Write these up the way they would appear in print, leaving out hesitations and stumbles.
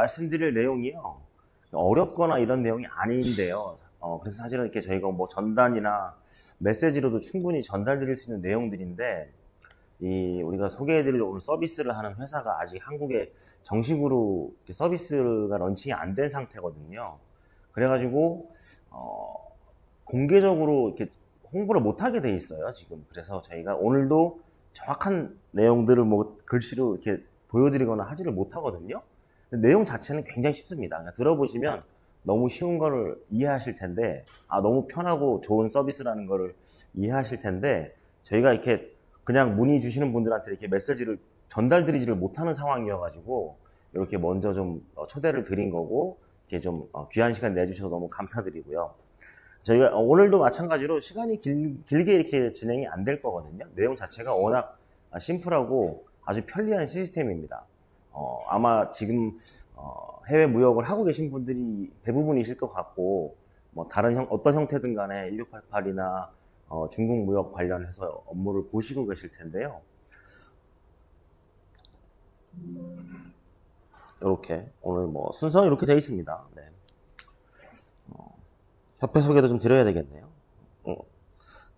말씀드릴 내용이요. 어렵거나 이런 내용이 아닌데요. 그래서 사실은 이렇게 저희가 뭐 전단이나 메시지로도 충분히 전달드릴 수 있는 내용들인데, 우리가 소개해드릴 오늘 서비스를 하는 회사가 아직 한국에 정식으로 서비스가 런칭이 안 된 상태거든요. 그래가지고, 공개적으로 이렇게 홍보를 못하게 돼 있어요, 지금. 그래서 저희가 오늘도 정확한 내용들을 뭐 글씨로 이렇게 보여드리거나 하지를 못하거든요. 내용 자체는 굉장히 쉽습니다. 그러니까 들어보시면 너무 쉬운 거를 이해하실 텐데, 너무 편하고 좋은 서비스라는 거를 이해하실 텐데, 저희가 이렇게 그냥 문의 주시는 분들한테 이렇게 메시지를 전달드리지를 못하는 상황이어가지고, 이렇게 먼저 좀 초대를 드린 거고, 이렇게 좀 귀한 시간 내주셔서 너무 감사드리고요. 저희가 오늘도 마찬가지로 시간이 길게 이렇게 진행이 안 될 거거든요. 내용 자체가 워낙 심플하고 아주 편리한 시스템입니다. 아마 지금 해외 무역을 하고 계신 분들이 대부분이실 것 같고, 뭐 다른 어떤 형태든 간에 1688이나 중국 무역 관련해서 업무를 보시고 계실 텐데요. 이렇게 오늘 뭐 순서는 이렇게 되어 있습니다. 네. 협회 소개도 좀 드려야 되겠네요.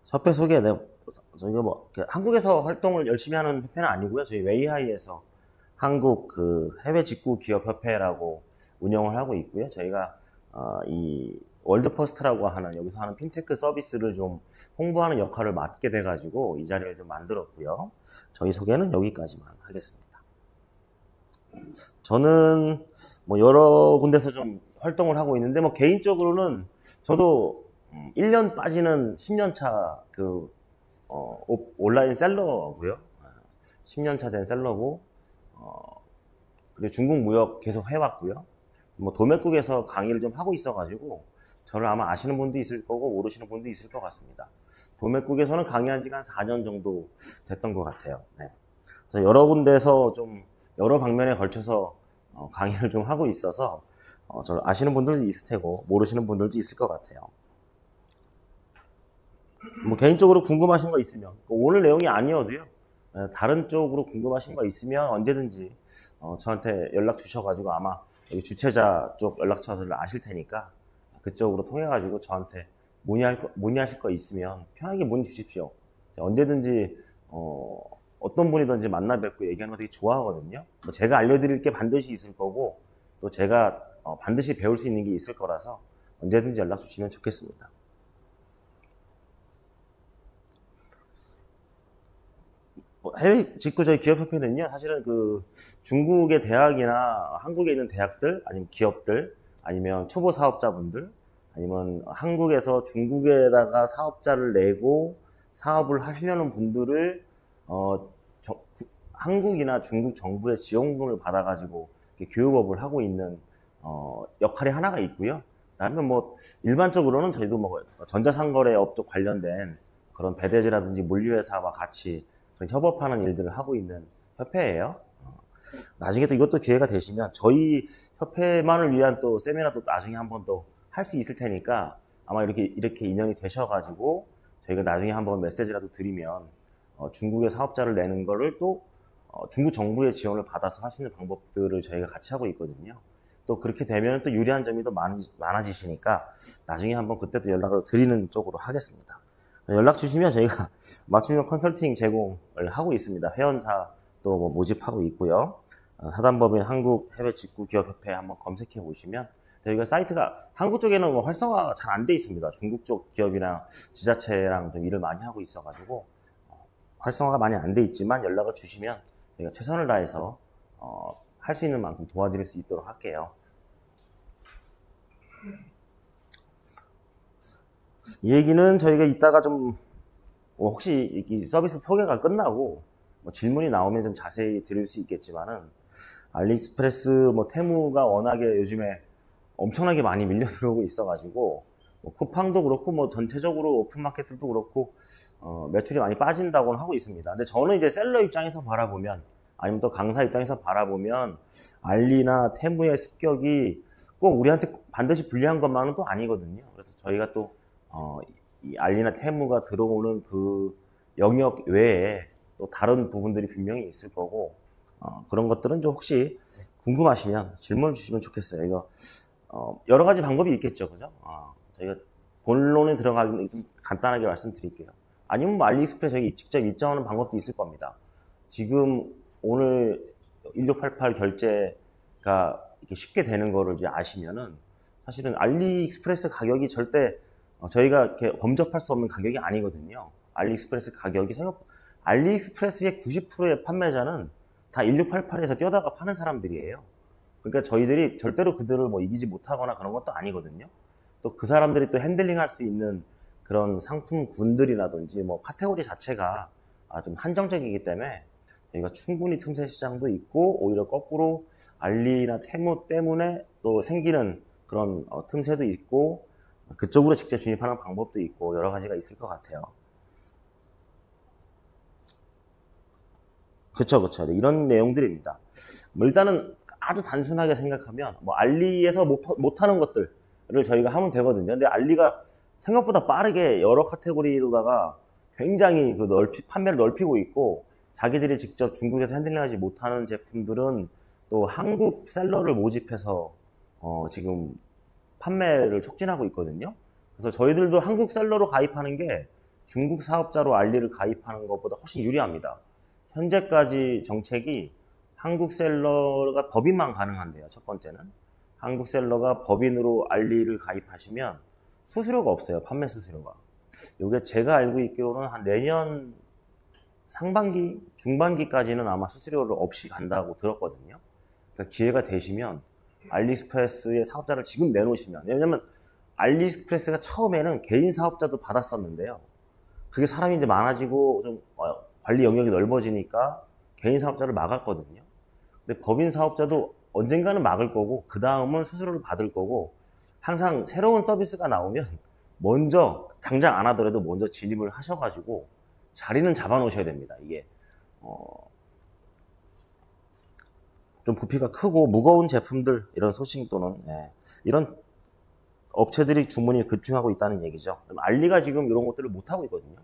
협회 소개, 저희가 뭐 한국에서 활동을 열심히 하는 협회는 아니고요. 저희 웨이하이에서 한국 해외 직구 기업 협회라고 운영을 하고 있고요. 저희가 이 월드퍼스트라고 하는 여기서 하는 핀테크 서비스를 좀 홍보하는 역할을 맡게 돼가지고 이 자리를 좀 만들었고요. 저희 소개는 여기까지만 하겠습니다. 저는 뭐 여러 군데서 좀 활동을 하고 있는데, 뭐 개인적으로는 저도 1년 빠지는 10년차 온라인 셀러고요. 10년차 된 셀러고, 그리고 중국 무역 계속 해왔고요. 뭐 도매국에서 강의를 좀 하고 있어가지고 저를 아마 아시는 분도 있을 거고 모르시는 분도 있을 것 같습니다. 도매국에서는 강의한 지가 한 4년 정도 됐던 것 같아요. 네. 그래서 여러 군데서 좀 여러 방면에 걸쳐서 강의를 좀 하고 있어서 저를 아시는 분들도 있을 테고 모르시는 분들도 있을 것 같아요. 뭐 개인적으로 궁금하신 거 있으면, 오늘 내용이 아니어도요, 다른 쪽으로 궁금하신 거 있으면 언제든지 저한테 연락 주셔가지고, 아마 여기 주최자 쪽 연락처를 아실 테니까 그쪽으로 통해가지고 저한테 문의하실 거 있으면 편하게 문의 주십시오. 언제든지 어떤 분이든지 만나 뵙고 얘기하는 거 되게 좋아하거든요. 제가 알려드릴 게 반드시 있을 거고, 또 제가 반드시 배울 수 있는 게 있을 거라서 언제든지 연락 주시면 좋겠습니다. 해외 직구 저희 기업협회는요, 사실은 중국의 대학이나 한국에 있는 대학들, 아니면 기업들, 아니면 초보 사업자분들, 아니면 한국에서 중국에다가 사업자를 내고 사업을 하시려는 분들을 한국이나 중국 정부의 지원금을 받아가지고 교육업을 하고 있는 역할이 하나가 있고요. 그다음에 뭐 일반적으로는 저희도 뭐 전자상거래업 쪽 관련된 그런 배대지라든지 물류회사와 같이 협업하는 일들을 하고 있는 협회예요. 나중에 또 이것도 기회가 되시면 저희 협회만을 위한 또 세미나도 나중에 한번 또 할 수 있을 테니까, 아마 이렇게 인연이 되셔가지고 저희가 나중에 한번 메시지라도 드리면 중국의 사업자를 내는 거를 또 중국 정부의 지원을 받아서 할 수 있는 방법들을 저희가 같이 하고 있거든요. 또 그렇게 되면 또 유리한 점이 더 많아지시니까 나중에 한번 그때 또 연락을 드리는 쪽으로 하겠습니다. 연락 주시면 저희가 맞춤형 컨설팅 제공을 하고 있습니다. 회원사 또 뭐 모집하고 있고요. 사단법인 한국 해외 직구 기업 협회 한번 검색해 보시면 저희가 사이트가 한국 쪽에는 뭐 활성화가 잘 안 돼 있습니다. 중국 쪽 기업이랑 지자체랑 좀 일을 많이 하고 있어가지고 활성화가 많이 안 돼 있지만 연락을 주시면 저희가 최선을 다해서 할 수 있는 만큼 도와드릴 수 있도록 할게요. 이 얘기는 저희가 이따가 좀 혹시 이 서비스 소개가 끝나고 뭐 질문이 나오면 좀 자세히 드릴 수 있겠지만은, 알리익스프레스 뭐 테무가 워낙에 요즘에 엄청나게 많이 밀려 들어오고 있어가지고 뭐 쿠팡도 그렇고 뭐 전체적으로 오픈마켓들도 그렇고 매출이 많이 빠진다고는 하고 있습니다. 근데 저는 이제 셀러 입장에서 바라보면, 아니면 또 강사 입장에서 바라보면 알리나 테무의 습격이 꼭 우리한테 반드시 불리한 것만은 또 아니거든요. 그래서 저희가 또 이 알리나 테무가 들어오는 그 영역 외에 또 다른 부분들이 분명히 있을 거고, 그런 것들은 좀 혹시 궁금하시면 질문을 주시면 좋겠어요. 이거 여러 가지 방법이 있겠죠, 그죠? 저희가 본론에 들어가기 좀 간단하게 말씀드릴게요. 아니면 뭐 알리익스프레스 저희 직접 입점하는 방법도 있을 겁니다. 지금 오늘 1688 결제가 이렇게 쉽게 되는 거를 이제 아시면은 사실은 알리익스프레스 가격이 절대 저희가 이렇게 범접할 수 없는 가격이 아니거든요. 알리익스프레스 가격이 알리익스프레스의 90%의 판매자는 다 1688에서 뛰어다가 파는 사람들이에요. 그러니까 저희들이 절대로 그들을 뭐 이기지 못하거나 그런 것도 아니거든요. 또 그 사람들이 또 핸들링 할 수 있는 그런 상품군들이라든지 뭐 카테고리 자체가 좀 한정적이기 때문에 저희가 충분히 틈새 시장도 있고 오히려 거꾸로 알리나 테무 때문에 또 생기는 그런 틈새도 있고 그쪽으로 직접 진입하는 방법도 있고 여러 가지가 있을 것 같아요. 그쵸. 네, 이런 내용들입니다. 뭐 일단은 아주 단순하게 생각하면 뭐 알리에서 못하는 것들을 저희가 하면 되거든요. 근데 알리가 생각보다 빠르게 여러 카테고리로다가 굉장히 판매를 넓히고 있고 자기들이 직접 중국에서 핸들링하지 못하는 제품들은 또 한국 셀러를 모집해서 지금 판매를 촉진하고 있거든요. 그래서 저희들도 한국 셀러로 가입하는 게 중국 사업자로 알리를 가입하는 것보다 훨씬 유리합니다. 현재까지 정책이 한국 셀러가 법인만 가능한데요. 첫 번째는 한국 셀러가 법인으로 알리를 가입하시면 수수료가 없어요. 판매 수수료가. 이게 제가 알고 있기로는 한 내년 상반기, 중반기까지는 아마 수수료를 없이 간다고 들었거든요. 그러니까 기회가 되시면 알리익스프레스의 사업자를 지금 내놓으시면, 왜냐면 알리익스프레스가 처음에는 개인 사업자도 받았었는데요. 그게 사람이 이제 많아지고 좀 관리 영역이 넓어지니까 개인 사업자를 막았거든요. 근데 법인 사업자도 언젠가는 막을 거고 그 다음은 수수료를 받을 거고 항상 새로운 서비스가 나오면 먼저 당장 안 하더라도 먼저 진입을 하셔가지고 자리는 잡아 놓으셔야 됩니다. 이게 좀 부피가 크고 무거운 제품들 이런 소싱 또는 이런 업체들이 주문이 급증하고 있다는 얘기죠. 알리가 지금 이런 것들을 못하고 있거든요.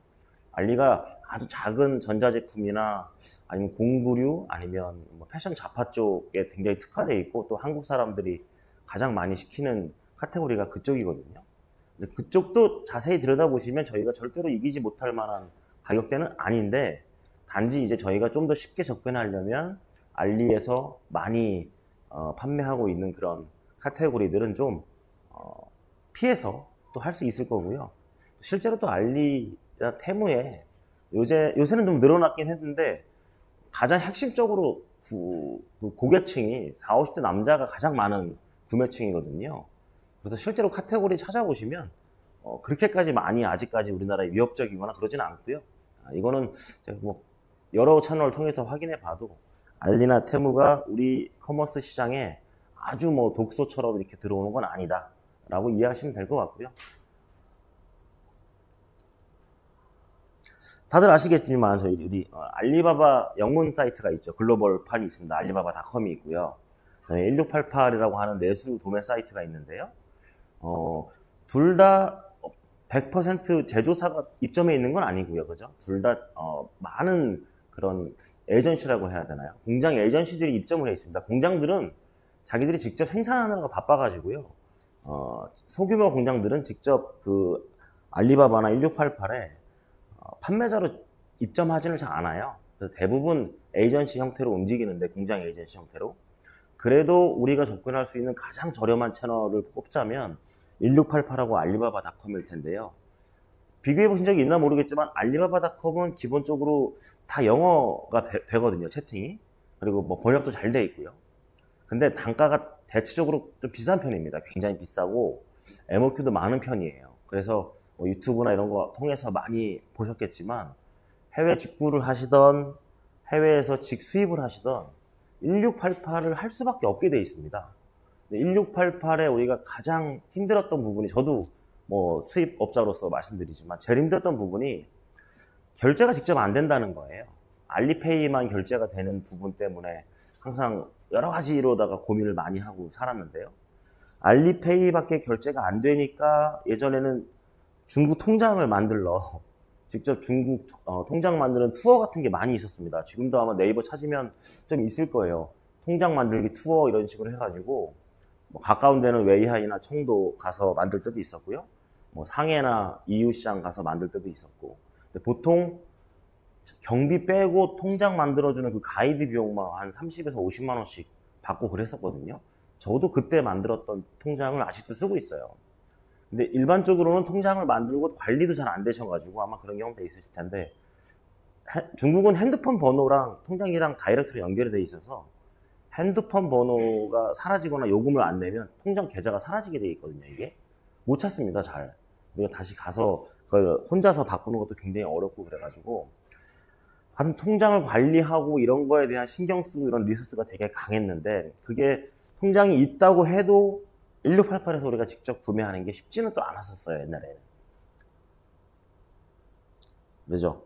알리가 아주 작은 전자제품이나 아니면 공구류 아니면 뭐 패션 잡화 쪽에 굉장히 특화되어 있고 또 한국 사람들이 가장 많이 시키는 카테고리가 그쪽이거든요. 근데 그쪽도 자세히 들여다보시면 저희가 절대로 이기지 못할 만한 가격대는 아닌데 단지 이제 저희가 좀 더 쉽게 접근하려면 알리에서 많이 판매하고 있는 그런 카테고리들은 좀 피해서 또 할 수 있을 거고요. 실제로 또 알리나 테무에 요새는 좀 늘어났긴 했는데 가장 핵심적으로 고객층이 40, 50대 남자가 가장 많은 구매층이거든요. 그래서 실제로 카테고리 찾아보시면 그렇게까지 많이 아직까지 우리나라에 위협적이거나 그러지는 않고요. 이거는 제가 뭐 여러 채널을 통해서 확인해 봐도 알리나 테무가 우리 커머스 시장에 아주 뭐 독소처럼 이렇게 들어오는 건 아니다 라고 이해하시면 될 것 같고요. 다들 아시겠지만 저희 알리바바 영문 사이트가 있죠. 글로벌판이 있습니다. 알리바바닷컴이 있고요. 1688이라고 하는 내수 도매 사이트가 있는데요. 둘 다 100% 제조사가 입점해 있는 건 아니고요. 그죠? 둘 다 많은 그런 에이전시라고 해야 되나요? 공장 에이전시들이 입점을 해 있습니다. 공장들은 자기들이 직접 생산하느라고 바빠가지고요. 소규모 공장들은 직접 그 알리바바나 1688에 판매자로 입점하지는 잘 않아요. 그래서 대부분 에이전시 형태로 움직이는데 공장 에이전시 형태로 그래도 우리가 접근할 수 있는 가장 저렴한 채널을 꼽자면 1688하고 알리바바닷컴일 텐데요. 비교해 보신 적이 있나 모르겠지만 알리바바닷컴은 기본적으로 다 영어가 되거든요. 채팅이. 그리고 뭐 번역도 잘 돼 있고요. 근데 단가가 대체적으로 좀 비싼 편입니다. 굉장히 비싸고 MOQ도 많은 편이에요. 그래서 뭐 유튜브나 이런 거 통해서 많이 보셨겠지만 해외 직구를 하시던 해외에서 직수입을 하시던 1688을 할 수밖에 없게 돼 있습니다. 1688에 우리가 가장 힘들었던 부분이 저도 뭐 수입업자로서 말씀드리지만 제일 힘들었던 부분이 결제가 직접 안 된다는 거예요. 알리페이만 결제가 되는 부분 때문에 항상 여러 가지로다가 고민을 많이 하고 살았는데요. 알리페이밖에 결제가 안 되니까 예전에는 중국 통장을 만들러 직접 중국 통장 만드는 투어 같은 게 많이 있었습니다. 지금도 아마 네이버 찾으면 좀 있을 거예요. 통장 만들기 투어 이런 식으로 해가지고 뭐 가까운 데는 웨이하이나 청도 가서 만들 때도 있었고요. 뭐 상해나 이웃시장 가서 만들 때도 있었고. 근데 보통 경비 빼고 통장 만들어주는 그 가이드 비용만 한 30에서 50만 원씩 받고 그랬었거든요. 저도 그때 만들었던 통장을 아직도 쓰고 있어요. 근데 일반적으로는 통장을 만들고 관리도 잘 안 되셔가지고 아마 그런 경우도 있으실 텐데, 중국은 핸드폰 번호랑 통장이랑 다이렉트로 연결이 돼 있어서 핸드폰 번호가 사라지거나 요금을 안 내면 통장 계좌가 사라지게 돼 있거든요. 이게 못 찾습니다. 잘. 우리가 다시 가서 그걸 혼자서 바꾸는 것도 굉장히 어렵고 그래가지고, 하여튼 통장을 관리하고 이런 거에 대한 신경 쓰고 이런 리소스가 되게 강했는데, 그게 통장이 있다고 해도 1688에서 우리가 직접 구매하는 게 쉽지는 또 않았었어요, 옛날에는. 그죠?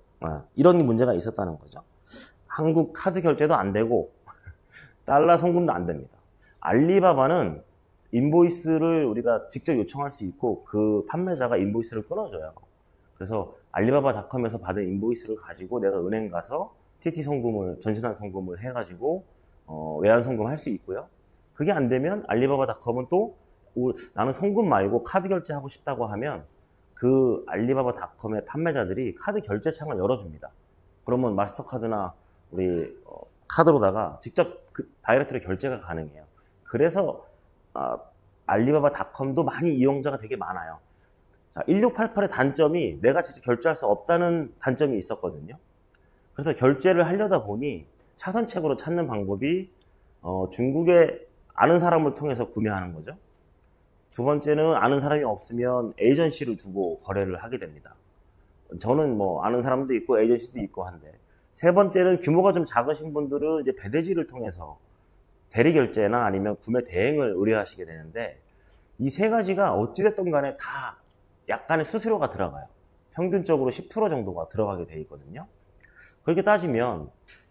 이런 문제가 있었다는 거죠. 한국 카드 결제도 안 되고 달러 송금도 안 됩니다. 알리바바는 인보이스를 우리가 직접 요청할 수 있고 그 판매자가 인보이스를 끊어줘요. 그래서 알리바바닷컴에서 받은 인보이스를 가지고 내가 은행 가서 TT 송금을, 전신한 송금을 해가지고 외환 송금 할 수 있고요. 그게 안 되면 알리바바닷컴은 또 나는 송금 말고 카드 결제하고 싶다고 하면 그 알리바바닷컴의 판매자들이 카드 결제 창을 열어줍니다. 그러면 마스터카드나 우리 카드로다가 직접 다이렉트로 결제가 가능해요. 그래서 알리바바닷컴도 많이 이용자가 되게 많아요. 자, 1688의 단점이 내가 직접 결제할 수 없다는 단점이 있었거든요. 그래서 결제를 하려다 보니 차선책으로 찾는 방법이 중국에 아는 사람을 통해서 구매하는 거죠. 두 번째는 아는 사람이 없으면 에이전시를 두고 거래를 하게 됩니다. 저는 뭐 아는 사람도 있고 에이전시도 있고 한데, 세 번째는 규모가 좀 작으신 분들은 이제 배대지를 통해서 대리 결제나 아니면 구매 대행을 의뢰하시게 되는데, 이 세 가지가 어찌됐든 간에 다 약간의 수수료가 들어가요. 평균적으로 10% 정도가 들어가게 돼 있거든요. 그렇게 따지면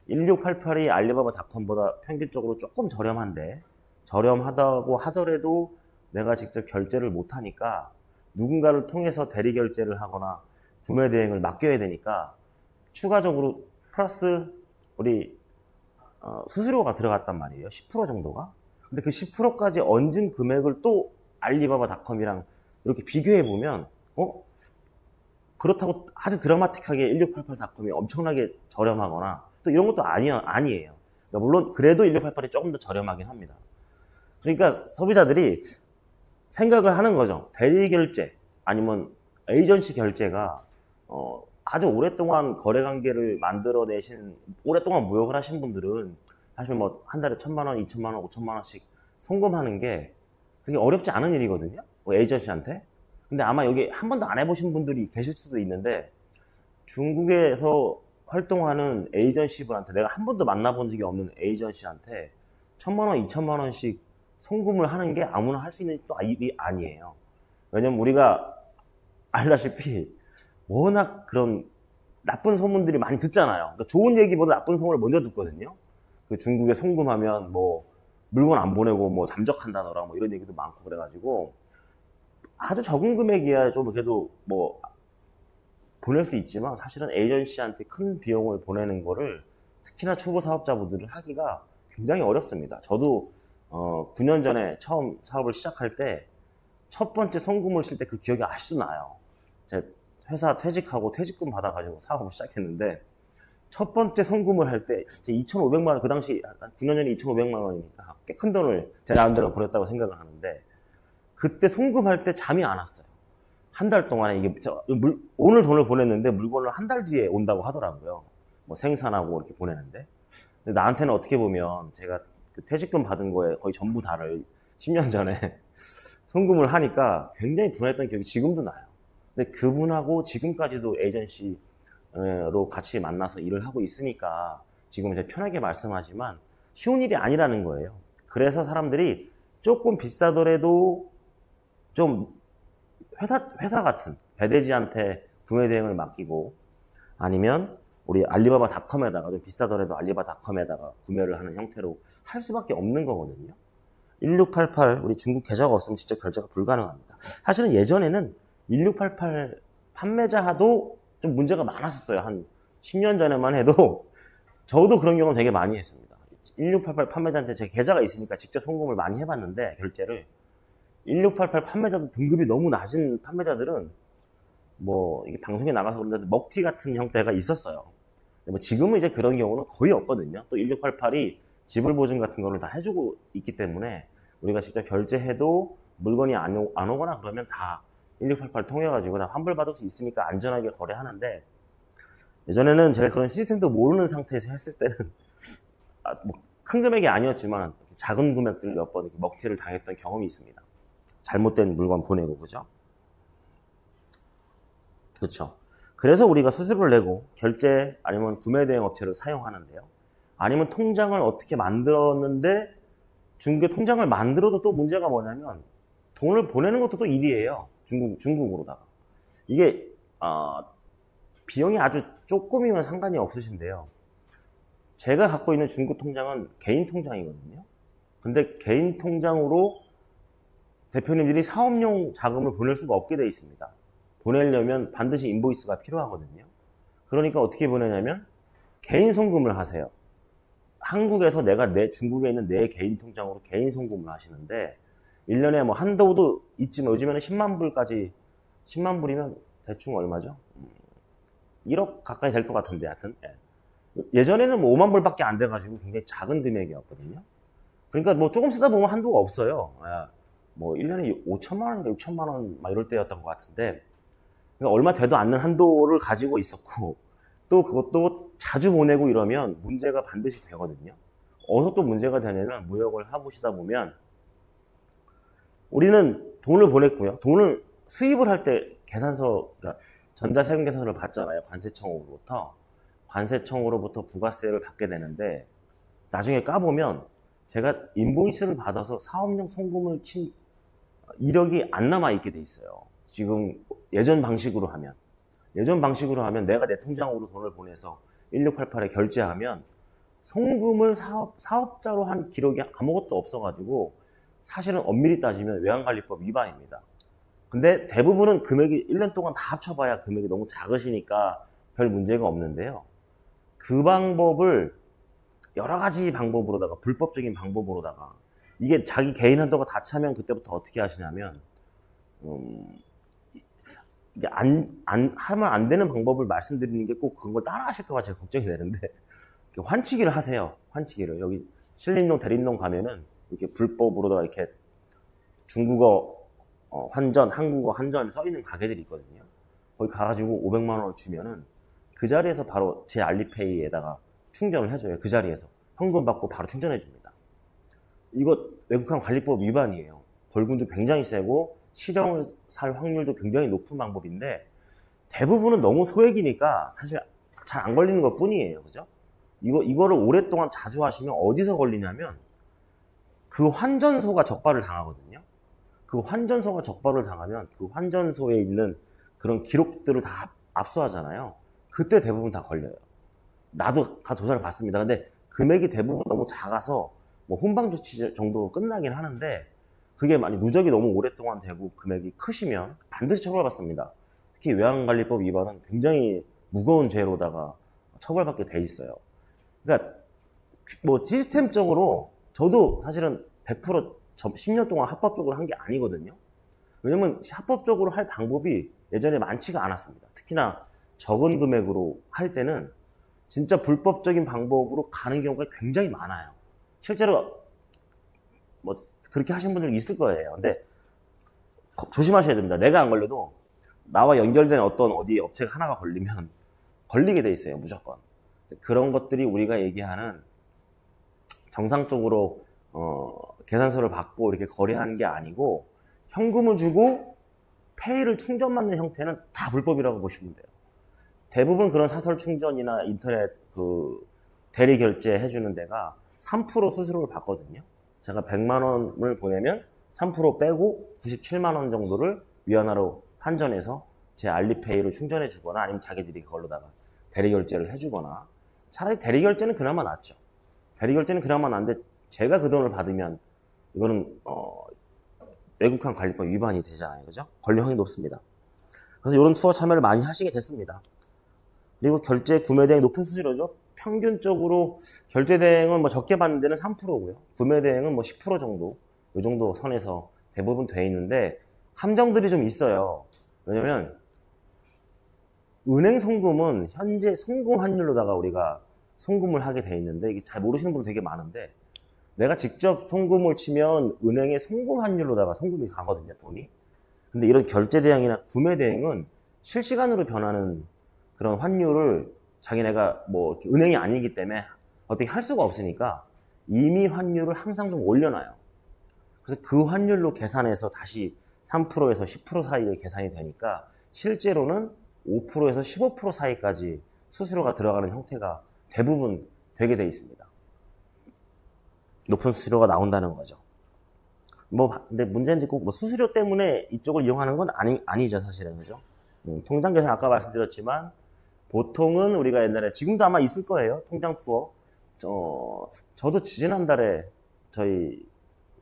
1688이 알리바바닷컴보다 평균적으로 조금 저렴한데, 저렴하다고 하더라도 내가 직접 결제를 못하니까 누군가를 통해서 대리 결제를 하거나 구매 대행을 맡겨야 되니까 추가적으로 플러스 우리 수수료가 들어갔단 말이에요. 10% 정도가. 근데 그 10%까지 얹은 금액을 또 알리바바닷컴이랑 이렇게 비교해 보면 그렇다고 아주 드라마틱하게 1688닷컴이 엄청나게 저렴하거나 또 이런 것도 아니에요. 그러니까 물론 그래도 1688이 조금 더 저렴하긴 합니다. 그러니까 소비자들이 생각을 하는 거죠. 대리 결제 아니면 에이전시 결제가 아주 오랫동안 거래 관계를 만들어내신, 오랫동안 무역을 하신 분들은 사실 뭐 한 달에 1,000만 원, 2,000만 원, 5,000만 원씩 송금하는 게 그게 어렵지 않은 일이거든요. 에이전시한테. 근데 아마 여기 한 번도 안 해보신 분들이 계실 수도 있는데, 중국에서 활동하는 에이전시분한테, 내가 한 번도 만나본 적이 없는 에이전시한테 1,000만 원, 2,000만 원씩 송금을 하는 게 아무나 할 수 있는 또 일이 아니에요. 왜냐면 우리가 알다시피 워낙 그런 나쁜 소문들이 많이 듣잖아요. 그러니까 좋은 얘기보다 나쁜 소문을 먼저 듣거든요. 그 중국에 송금하면 뭐 물건 안 보내고 뭐 잠적한다더라 뭐 이런 얘기도 많고 그래가지고, 아주 적은 금액이야 좀 그래도 뭐 보낼 수 있지만, 사실은 에이전시한테 큰 비용을 보내는 거를 특히나 초보 사업자분들을 하기가 굉장히 어렵습니다. 저도 9년 전에 처음 사업을 시작할 때 첫 번째 송금을 칠 때 그 기억이 아직도 나요. 제가 회사 퇴직하고 퇴직금 받아가지고 사업을 시작했는데, 첫 번째 송금을 할 때 2,500만 원, 그 당시 9년 전에 2,500만 원이니까 꽤 큰 돈을 제 나름대로 보냈다고 생각을 하는데, 그때 송금할 때 잠이 안 왔어요. 한 달 동안에 이게 오늘 돈을 보냈는데 물건을 한 달 뒤에 온다고 하더라고요. 뭐 생산하고 이렇게 보내는데. 근데 나한테는 어떻게 보면 제가 그 퇴직금 받은 거에 거의 전부 다를 10년 전에 송금을 하니까 굉장히 분했던 기억이 지금도 나요. 근데 그분하고 지금까지도 에이전시로 같이 만나서 일을 하고 있으니까 지금 이제 편하게 말씀하지만 쉬운 일이 아니라는 거예요. 그래서 사람들이 조금 비싸더라도 좀 회사 같은 배대지한테 구매 대행을 맡기고, 아니면 우리 알리바바닷컴에다가 좀 비싸더라도 알리바바닷컴에다가 구매를 하는 형태로 할 수밖에 없는 거거든요. 1688 우리 중국 계좌가 없으면 직접 결제가 불가능합니다. 사실은 예전에는 1688 판매자도 좀 문제가 많았었어요. 한 10년 전에만 해도 저도 그런 경험 되게 많이 했습니다. 1688 판매자한테 제 계좌가 있으니까 직접 송금을 많이 해봤는데, 결제를 1688 판매자도 등급이 너무 낮은 판매자들은 뭐 이게 방송에 나가서 그런데 먹튀 같은 형태가 있었어요. 뭐 지금은 이제 그런 경우는 거의 없거든요. 또 1688이 지불 보증 같은 거를 다 해주고 있기 때문에 우리가 직접 결제해도 물건이 안 오거나 그러면 다 1688 통해가지고 다 환불받을 수 있으니까 안전하게 거래하는데, 예전에는 제가 그런 시스템도 모르는 상태에서 했을 때는 뭐 큰 금액이 아니었지만 작은 금액들 몇 번 먹튀를 당했던 경험이 있습니다. 잘못된 물건 보내고, 그죠? 그렇죠. 그래서 우리가 수수료를 내고 결제 아니면 구매 대행 업체를 사용하는데요. 아니면 통장을 어떻게 만들었는데, 중국에 통장을 만들어도 또 문제가 뭐냐면 돈을 보내는 것도 또 일이에요. 중국으로다가. 이게 비용이 아주 조금이면 상관이 없으신데요. 제가 갖고 있는 중국 통장은 개인 통장이거든요. 근데 개인 통장으로 대표님들이 사업용 자금을 보낼 수가 없게 되어 있습니다. 보내려면 반드시 인보이스가 필요하거든요. 그러니까 어떻게 보내냐면 개인 송금을 하세요. 한국에서 내가 중국에 있는 내 개인 통장으로 개인 송금을 하시는데, 1년에 뭐 한도도 있지만 요즘에는 10만 불까지, 10만 불이면 대충 얼마죠? 1억 가까이 될 것 같은데, 하여튼. 예전에는 뭐 5만 불밖에 안 돼가지고 굉장히 작은 금액이었거든요. 그러니까 뭐 조금 쓰다 보면 한도가 없어요. 뭐 1년에 5천만 원인가 6천만 원 막 이럴 때였던 것 같은데, 그러니까 얼마 되도 않는 한도를 가지고 있었고, 또 그것도 자주 보내고 이러면 문제가 반드시 되거든요. 어디서 또 문제가 되냐면, 무역을 해보시다 보면 우리는 돈을 보냈고요. 돈을 수입을 할 때 계산서, 그러니까 전자세금 계산서를 받잖아요. 관세청으로부터 부가세를 받게 되는데, 나중에 까보면 제가 인보이스를 받아서 사업용 송금을 친 이력이 안 남아있게 돼 있어요. 지금 예전 방식으로 하면 내가 내 통장으로 돈을 보내서 1688에 결제하면 송금을 사업자로 한 기록이 아무것도 없어가지고 사실은 엄밀히 따지면 외환관리법 위반입니다. 근데 대부분은 금액이 1년 동안 다 합쳐봐야 금액이 너무 작으시니까 별 문제가 없는데요. 그 방법을 여러 가지 방법으로다가, 불법적인 방법으로다가, 이게 자기 개인 한도가 다 차면 그때부터 어떻게 하시냐면, 이게 하면 안 되는 방법을 말씀드리는 게 꼭 그걸 따라 하실까봐 제가 걱정이 되는데, 환치기를 하세요. 환치기를. 여기 신림동, 대림동 가면은 이렇게 불법으로다가 이렇게 중국어 환전, 한국어 환전 써 있는 가게들이 있거든요. 거기 가가지고 500만 원을 주면은 그 자리에서 바로 제 알리페이에다가 충전을 해줘요. 그 자리에서 현금 받고 바로 충전해 줍니다. 이거 외국환 관리법 위반이에요. 벌금도 굉장히 세고 실형을 살 확률도 굉장히 높은 방법인데, 대부분은 너무 소액이니까 사실 잘 안 걸리는 것 뿐이에요. 그죠? 이거를 오랫동안 자주 하시면 어디서 걸리냐면, 그 환전소가 적발을 당하거든요. 그 환전소가 적발을 당하면 그 환전소에 있는 그런 기록들을 다 압수하잖아요. 그때 대부분 다 걸려요. 나도 다 조사를 받습니다. 근데 금액이 대부분 너무 작아서 뭐 훈방조치 정도로 끝나긴 하는데, 그게 만약 누적이 너무 오랫동안 되고 금액이 크시면 반드시 처벌받습니다. 특히 외환관리법 위반은 굉장히 무거운 죄로다가 처벌받게 돼 있어요. 그러니까 뭐 시스템적으로 저도 사실은 100% 10년 동안 합법적으로 한 게 아니거든요. 왜냐면 합법적으로 할 방법이 예전에 많지가 않았습니다. 특히나 적은 금액으로 할 때는 진짜 불법적인 방법으로 가는 경우가 굉장히 많아요. 실제로 뭐 그렇게 하신 분들 있을 거예요. 근데 조심하셔야 됩니다. 내가 안 걸려도 나와 연결된 어디 업체가 하나가 걸리면 걸리게 돼 있어요. 무조건. 그런 것들이 우리가 얘기하는 정상적으로 계산서를 받고 이렇게 거래하는 게 아니고, 현금을 주고 페이를 충전받는 형태는 다 불법이라고 보시면 돼요. 대부분 그런 사설 충전이나 인터넷 대리 결제 해주는 데가 3% 수수료를 받거든요. 제가 100만 원을 보내면 3% 빼고 97만 원 정도를 위안화로 환전해서 제 알리페이로 충전해 주거나, 아니면 자기들이 그걸로다가 대리 결제를 해주거나. 차라리 대리 결제는 그나마 낫죠. 대리 결제는 그나마 나은데, 제가 그 돈을 받으면 이거는 외국환 관리법 위반이 되잖아요. 그죠? 걸릴 확률이 높습니다. 그래서 이런 투어 참여를 많이 하시게 됐습니다. 그리고 결제 구매 대행 높은 수수료죠. 평균적으로 결제 대행은 뭐 적게 받는 데는 3%고요. 구매 대행은 뭐 10% 정도, 이 정도 선에서 대부분 돼 있는데 함정들이 좀 있어요. 왜냐면 은행 송금은 현재 송금 환율로다가 우리가 송금을 하게 돼 있는데 이게 잘 모르시는 분들 되게 많은데 내가 직접 송금을 치면 은행의 송금 환율로다가 송금이 가거든요, 돈이. 근데 이런 결제 대행이나 구매 대행은 실시간으로 변하는 그런 환율을 자기네가 뭐 은행이 아니기 때문에 어떻게 할 수가 없으니까 이미 환율을 항상 좀 올려놔요. 그래서 그 환율로 계산해서 다시 3%에서 10% 사이에 계산이 되니까 실제로는 5%에서 15% 사이까지 수수료가 들어가는 형태가 대부분 되게 돼 있습니다. 높은 수수료가 나온다는 거죠. 근데 문제는 꼭 뭐 수수료 때문에 이쪽을 이용하는 건 아니죠, 사실은. 그죠? 통장 계산 아까 말씀드렸지만, 보통은 우리가 옛날에, 지금도 아마 있을 거예요. 통장 투어. 저도 지난달에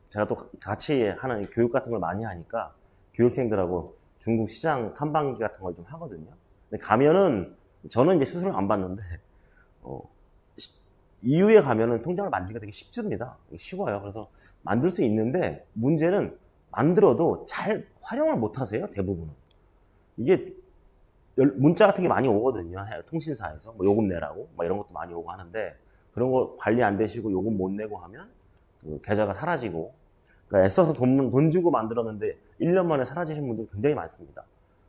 제가 또 같이 하는 교육 같은 걸 많이 하니까, 교육생들하고 중국 시장 탐방기 같은 걸 좀 하거든요. 근데 가면은, 저는 이제 수수료 안 받는데, 이후에 가면은 통장을 만들기가 되게 쉽습니다. 쉬워요. 그래서 만들 수 있는데 문제는 만들어도 잘 활용을 못 하세요. 대부분은. 이게 문자 같은 게 많이 오거든요. 통신사에서 뭐 요금 내라고 뭐 이런 것도 많이 오고 하는데 그런 거 관리 안 되시고 요금 못 내고 하면 그 계좌가 사라지고 그러니까 애써서 돈 주고 만들었는데 1년 만에 사라지신 분들 굉장히 많습니다.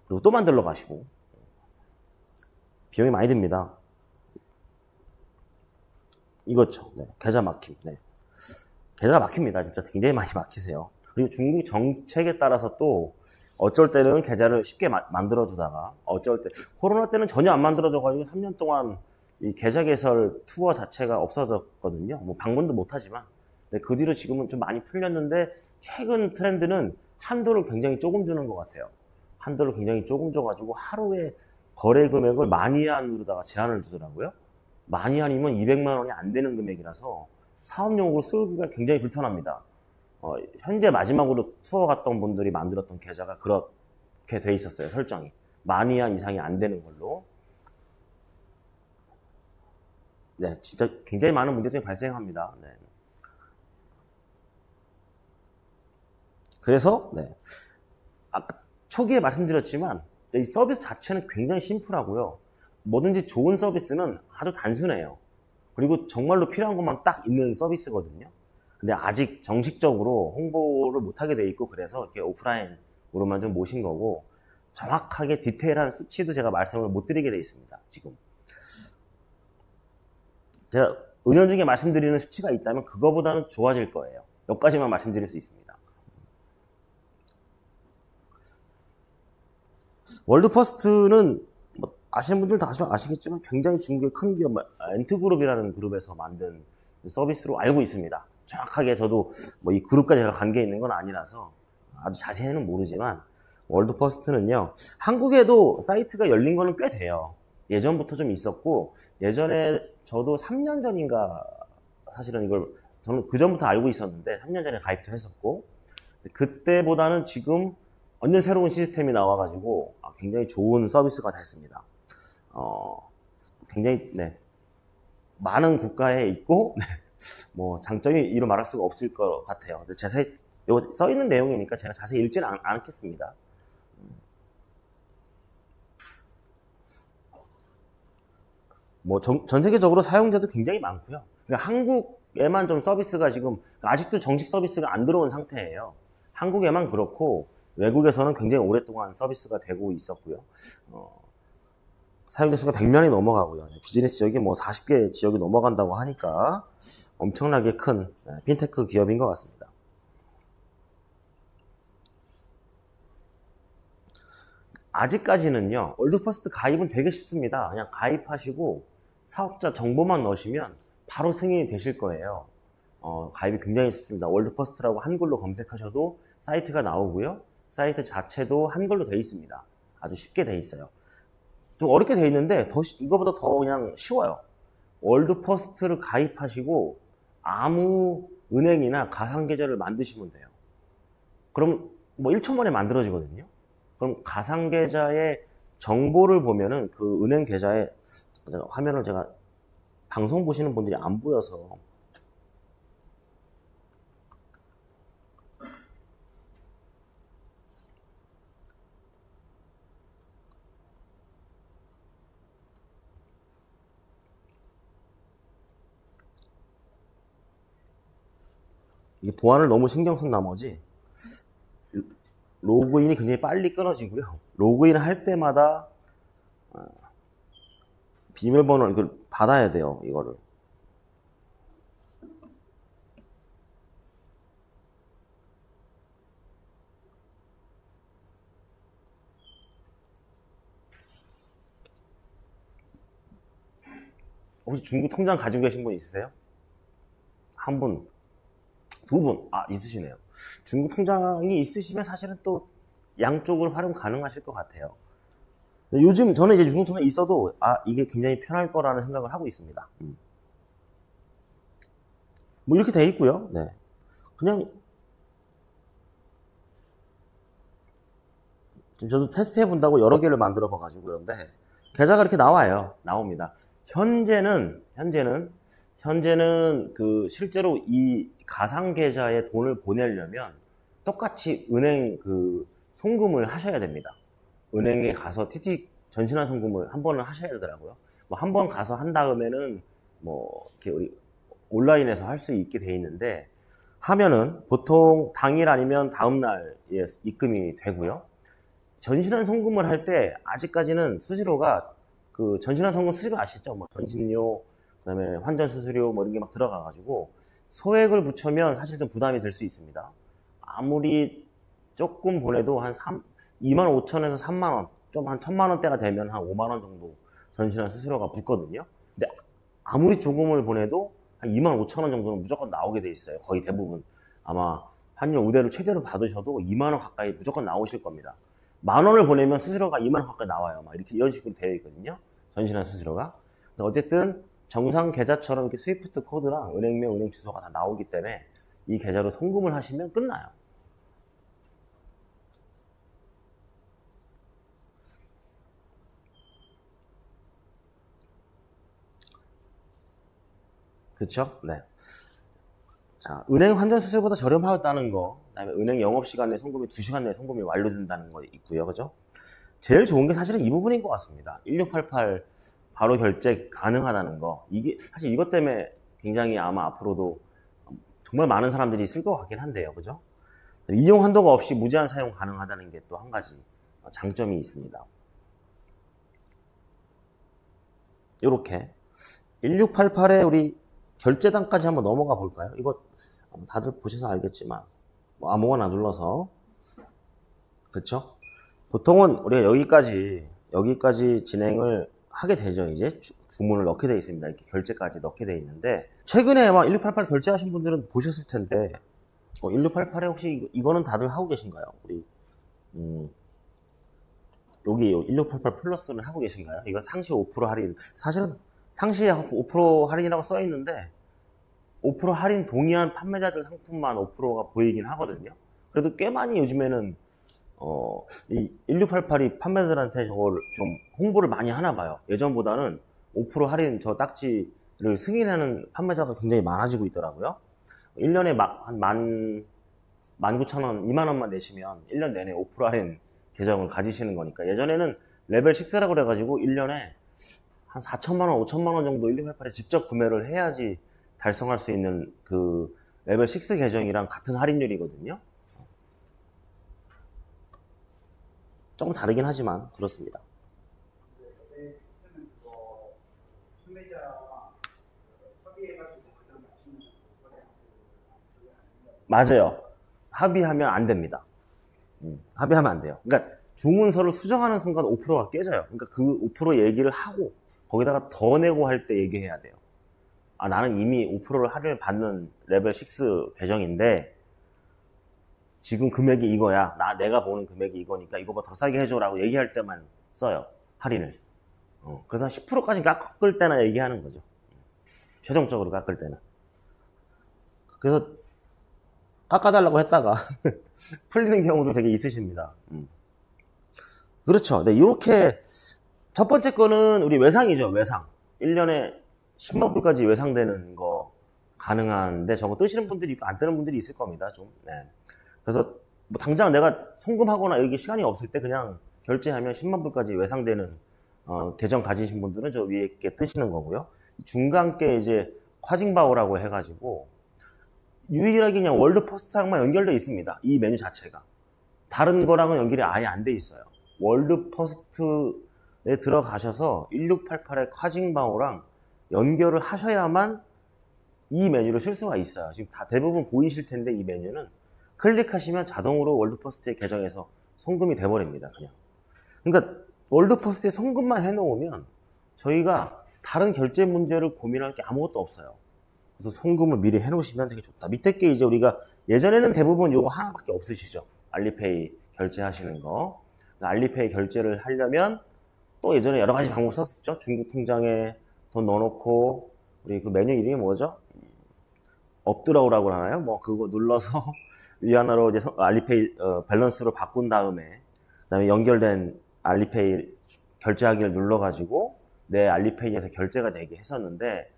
그리고 또 만들러 가시고 비용이 많이 듭니다. 이거죠. 네, 계좌 막힘. 네. 계좌가 막힙니다. 진짜 굉장히 많이 막히세요. 그리고 중국 정책에 따라서 또 어쩔 때는 계좌를 쉽게 만들어주다가 어쩔 때 코로나 때는 전혀 안 만들어져가지고 3년 동안 이 계좌 개설 투어 자체가 없어졌거든요. 뭐 방문도 못하지만 그 뒤로 지금은 좀 많이 풀렸는데 최근 트렌드는 한도를 굉장히 조금 주는 것 같아요. 한도를 굉장히 조금 줘가지고 하루에 거래 금액을 만이안으로다가 제한을 두더라고요. 만이안이면 200만 원이 안 되는 금액이라서 사업용으로 쓰기가 굉장히 불편합니다. 현재 마지막으로 투어 갔던 분들이 만들었던 계좌가 그렇게 돼 있었어요. 설정이. 만이안 이상이 안 되는 걸로. 네, 진짜 굉장히 많은 문제점이 발생합니다. 네. 그래서 네. 아까 초기에 말씀드렸지만 이 서비스 자체는 굉장히 심플하고요. 뭐든지 좋은 서비스는 아주 단순해요. 그리고 정말로 필요한 것만 딱 있는 서비스거든요. 근데 아직 정식적으로 홍보를 못하게 돼 있고 그래서 이렇게 오프라인으로만 좀 모신 거고 정확하게 디테일한 수치도 제가 말씀을 못 드리게 돼 있습니다. 지금 제가 은연중에 말씀드리는 수치가 있다면 그거보다는 좋아질 거예요. 여기까지만 말씀드릴 수 있습니다. 월드퍼스트는 뭐 아시는 분들 다 아시겠지만 굉장히 중국의 큰 기업 엔트그룹이라는 그룹에서 만든 서비스로 알고 있습니다. 정확하게 저도 뭐 이 그룹과 제가 관계 있는 건 아니라서 아주 자세히는 모르지만 월드퍼스트는요 한국에도 사이트가 열린 거는 꽤 돼요. 예전부터 좀 있었고 예전에 저도 3년 전인가 사실은 이걸 저는 그 전부터 알고 있었는데 3년 전에 가입도 했었고 그때보다는 지금 완전 새로운 시스템이 나와가지고 굉장히 좋은 서비스가 됐습니다. 굉장히 네, 많은 국가에 있고 네, 뭐 장점이 이루 말할 수가 없을 것 같아요. 자세히 써 있는 내용이니까 제가 자세히 읽지는 않겠습니다. 뭐 전 세계적으로 사용자도 굉장히 많고요. 그러니까 한국에만 좀 서비스가 지금 아직도 정식 서비스가 안 들어온 상태예요. 한국에만 그렇고 외국에서는 굉장히 오랫동안 서비스가 되고 있었고요. 사용자 수가 100만이 넘어가고요. 비즈니스 지역이 뭐 40개 지역이 넘어간다고 하니까 엄청나게 큰 핀테크 기업인 것 같습니다. 아직까지는요, 월드퍼스트 가입은 되게 쉽습니다. 그냥 가입하시고 사업자 정보만 넣으시면 바로 승인이 되실 거예요. 가입이 굉장히 쉽습니다. 월드퍼스트라고 한글로 검색하셔도 사이트가 나오고요. 사이트 자체도 한글로 되어 있습니다. 아주 쉽게 되어 있어요. 좀 어렵게 되어 있는데 이거보다 더 그냥 쉬워요. 월드퍼스트를 가입하시고 아무 은행이나 가상계좌를 만드시면 돼요. 그럼 뭐 1초 만에 만들어지거든요. 그럼 가상계좌에 정보를 보면은 그 은행 계좌에 화면을 제가 방송 보시는 분들이 안 보여서 이게 보안을 너무 신경 쓴 나머지 로그인이 굉장히 빨리 끊어지고요. 로그인 할 때마다 비밀번호를 받아야 돼요, 이거를. 혹시 중국 통장 가지고 계신 분 있으세요? 한 분, 두 분, 있으시네요. 중국 통장이 있으시면 사실은 또 양쪽을 활용 가능하실 것 같아요. 요즘 저는 이제 중국 통장이 있어도 이게 굉장히 편할 거라는 생각을 하고 있습니다. 뭐 이렇게 돼 있고요. 네. 그냥 지금 저도 테스트 해본다고 여러 개를 만들어 봐가지고 그런데 계좌가 이렇게 나옵니다. 현재는 그 실제로 이 가상 계좌에 돈을 보내려면 똑같이 은행 그 송금을 하셔야 됩니다. 은행에 가서 TT 전신환 송금을 한 번은 하셔야 되더라고요. 뭐 한 번 가서 한 다음에는 뭐 이렇게 온라인에서 할 수 있게 돼 있는데 하면은 보통 당일 아니면 다음 날에 입금이 되고요. 전신환 송금을 할 때 아직까지는 수수료가 그 전신환 송금 수수료 아시죠? 뭐 전신료, 그다음에 환전 수수료 뭐 이런 게 막 들어가가지고 소액을 붙여면 사실 좀 부담이 될 수 있습니다. 아무리 조금 보내도 한 25,000원에서 3만원, 좀 한 1,000만원대가 되면 한 5만원 정도 전신환 수수료가 붙거든요. 근데 아무리 조금을 보내도 한 25,000원 정도는 무조건 나오게 돼 있어요. 거의 대부분. 아마 환율 우대를 최대로 받으셔도 2만원 가까이 무조건 나오실 겁니다. 만원을 보내면 수수료가 2만원 가까이 나와요. 막 이런 식으로 되어 있거든요. 전신환 수수료가. 근데 어쨌든 정상 계좌처럼 이렇게 스위프트 코드랑 은행명, 은행 주소가 다 나오기 때문에 이 계좌로 송금을 하시면 끝나요. 그쵸? 네. 자, 은행 환전 수수료보다 저렴하다는 거, 그다음에 은행 영업시간 내 송금이 2시간 내에 송금이 완료된다는 거 있고요. 그죠? 제일 좋은 게 사실은 이 부분인 것 같습니다. 1688 바로 결제 가능하다는 거. 이게 사실 이것 때문에 굉장히 아마 앞으로도 정말 많은 사람들이 쓸 것 같긴 한데요. 그죠? 이용 한도가 없이 무제한 사용 가능하다는 게 또 한 가지 장점이 있습니다. 이렇게 1688에 우리 결제단까지 한번 넘어가 볼까요? 이거 다들 보셔서 알겠지만 뭐 아무거나 눌러서 그쵸? 보통은 우리가 여기까지 진행을 하게 되죠. 이제 주문을 넣게 되어 있습니다. 이렇게 결제까지 넣게 되어 있는데 최근에 막 1688 결제하신 분들은 보셨을 텐데 1688에 혹시 이거는 다들 하고 계신가요? 우리 여기 1688 플러스는 하고 계신가요? 이거 상시 5% 할인. 사실은 상시 5% 할인이라고 써 있는데 5% 할인 동의한 판매자들 상품만 5%가 보이긴 하거든요. 그래도 꽤 많이 요즘에는 이 1688이 판매자들한테 저걸 좀 홍보를 많이 하나 봐요. 예전보다는 5% 할인 저 딱지를 승인하는 판매자가 굉장히 많아지고 있더라고요. 1년에 막 한 19,000원, 2만원만 내시면 1년 내내 5% 할인 계정을 가지시는 거니까. 예전에는 레벨 6라고 그래가지고 1년에 한 4천만원, 5천만원 정도 1688에 직접 구매를 해야지 달성할 수 있는 그 레벨 6 계정이랑 같은 할인율이거든요. 조금 다르긴 하지만 그렇습니다. 맞아요. 합의하면 안 됩니다. 합의하면 안 돼요. 그러니까 주문서를 수정하는 순간 5%가 깨져요. 그러니까 그 5% 얘기를 하고 거기다가 더 내고 할 때 얘기해야 돼요. 나는 이미 5%를 할인을 받는 레벨 6 계정인데 지금 금액이 이거야. 내가 보는 금액이 이거니까 이거보다 더 싸게 해줘라고 얘기할 때만 써요. 할인을. 그래서 10%까지 깎을 때나 얘기하는 거죠. 최종적으로 깎을 때는. 그래서 깎아달라고 했다가 풀리는 경우도 되게 있으십니다. 그렇죠. 네, 이렇게 첫 번째 거는 우리 외상이죠. 외상. 1년에 10만 불까지 외상되는 거 가능한데 저거 뜨시는 분들이 있고 안 뜨는 분들이 있을 겁니다. 좀. 네. 그래서 뭐 당장 내가 송금하거나 이렇게 시간이 없을 때 그냥 결제하면 10만 불까지 외상되는 계정 가지신 분들은 저 위에 게 뜨시는 거고요. 중간 게 이제 콰징바오라고 해가지고 유일하게 그냥 월드 퍼스트랑만 연결되어 있습니다. 이 메뉴 자체가. 다른 거랑은 연결이 아예 안 돼 있어요. 월드 퍼스트에 들어가셔서 1688의 콰징바오랑 연결을 하셔야만 이 메뉴를 쓸 수가 있어요. 지금 다 대부분 보이실 텐데 이 메뉴는 클릭하시면 자동으로 월드 퍼스트의 계정에서 송금이 돼버립니다. 그냥. 그러니까 월드 퍼스트에 송금만 해놓으면 저희가 다른 결제 문제를 고민할 게 아무것도 없어요. 그래서 송금을 미리 해놓으시면 되게 좋다. 밑에 게 이제 우리가 예전에는 대부분 이거 하나밖에 없으시죠. 알리페이 결제하시는 거. 알리페이 결제를 하려면 또 예전에 여러 가지 방법 썼었죠. 중국 통장에 돈 넣어놓고 우리 그 메뉴 이름이 뭐죠? 업드라우라고 하나요? 뭐 그거 눌러서 위안화로 이제 알리페이 밸런스로 바꾼 다음에 그다음에 연결된 알리페이 결제하기를 눌러가지고 내 알리페이에서 결제가 되게 했었는데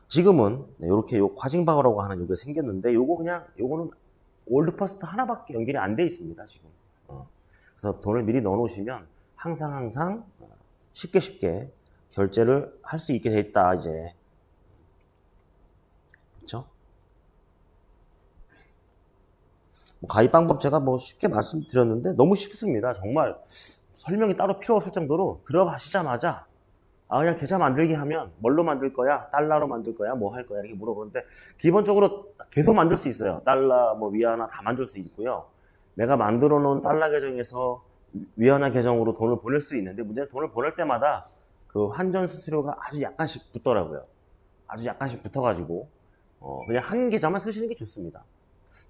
지금은 이렇게 요 콰징바오라고 하는 요게 생겼는데 요거는 월드퍼스트 하나밖에 연결이 안 돼 있습니다 지금. 그래서 돈을 미리 넣어놓으시면 항상 쉽게 결제를 할 수 있게 돼 있다 이제. 그렇죠? 가입 방법 제가 뭐 쉽게 말씀드렸는데 너무 쉽습니다. 정말 설명이 따로 필요 없을 정도로 들어가시자마자 그냥 계좌 만들기 하면 뭘로 만들 거야? 달러로 만들 거야? 뭐 할 거야? 이렇게 물어보는데 기본적으로 계속 만들 수 있어요. 달러, 뭐 위안화 다 만들 수 있고요. 내가 만들어 놓은 달러 계정에서 위안화 계정으로 돈을 보낼 수 있는데 문제는 돈을 보낼 때마다 그 환전 수수료가 아주 약간씩 붙더라고요. 아주 약간씩 붙어가지고 그냥 한 계좌만 쓰시는 게 좋습니다.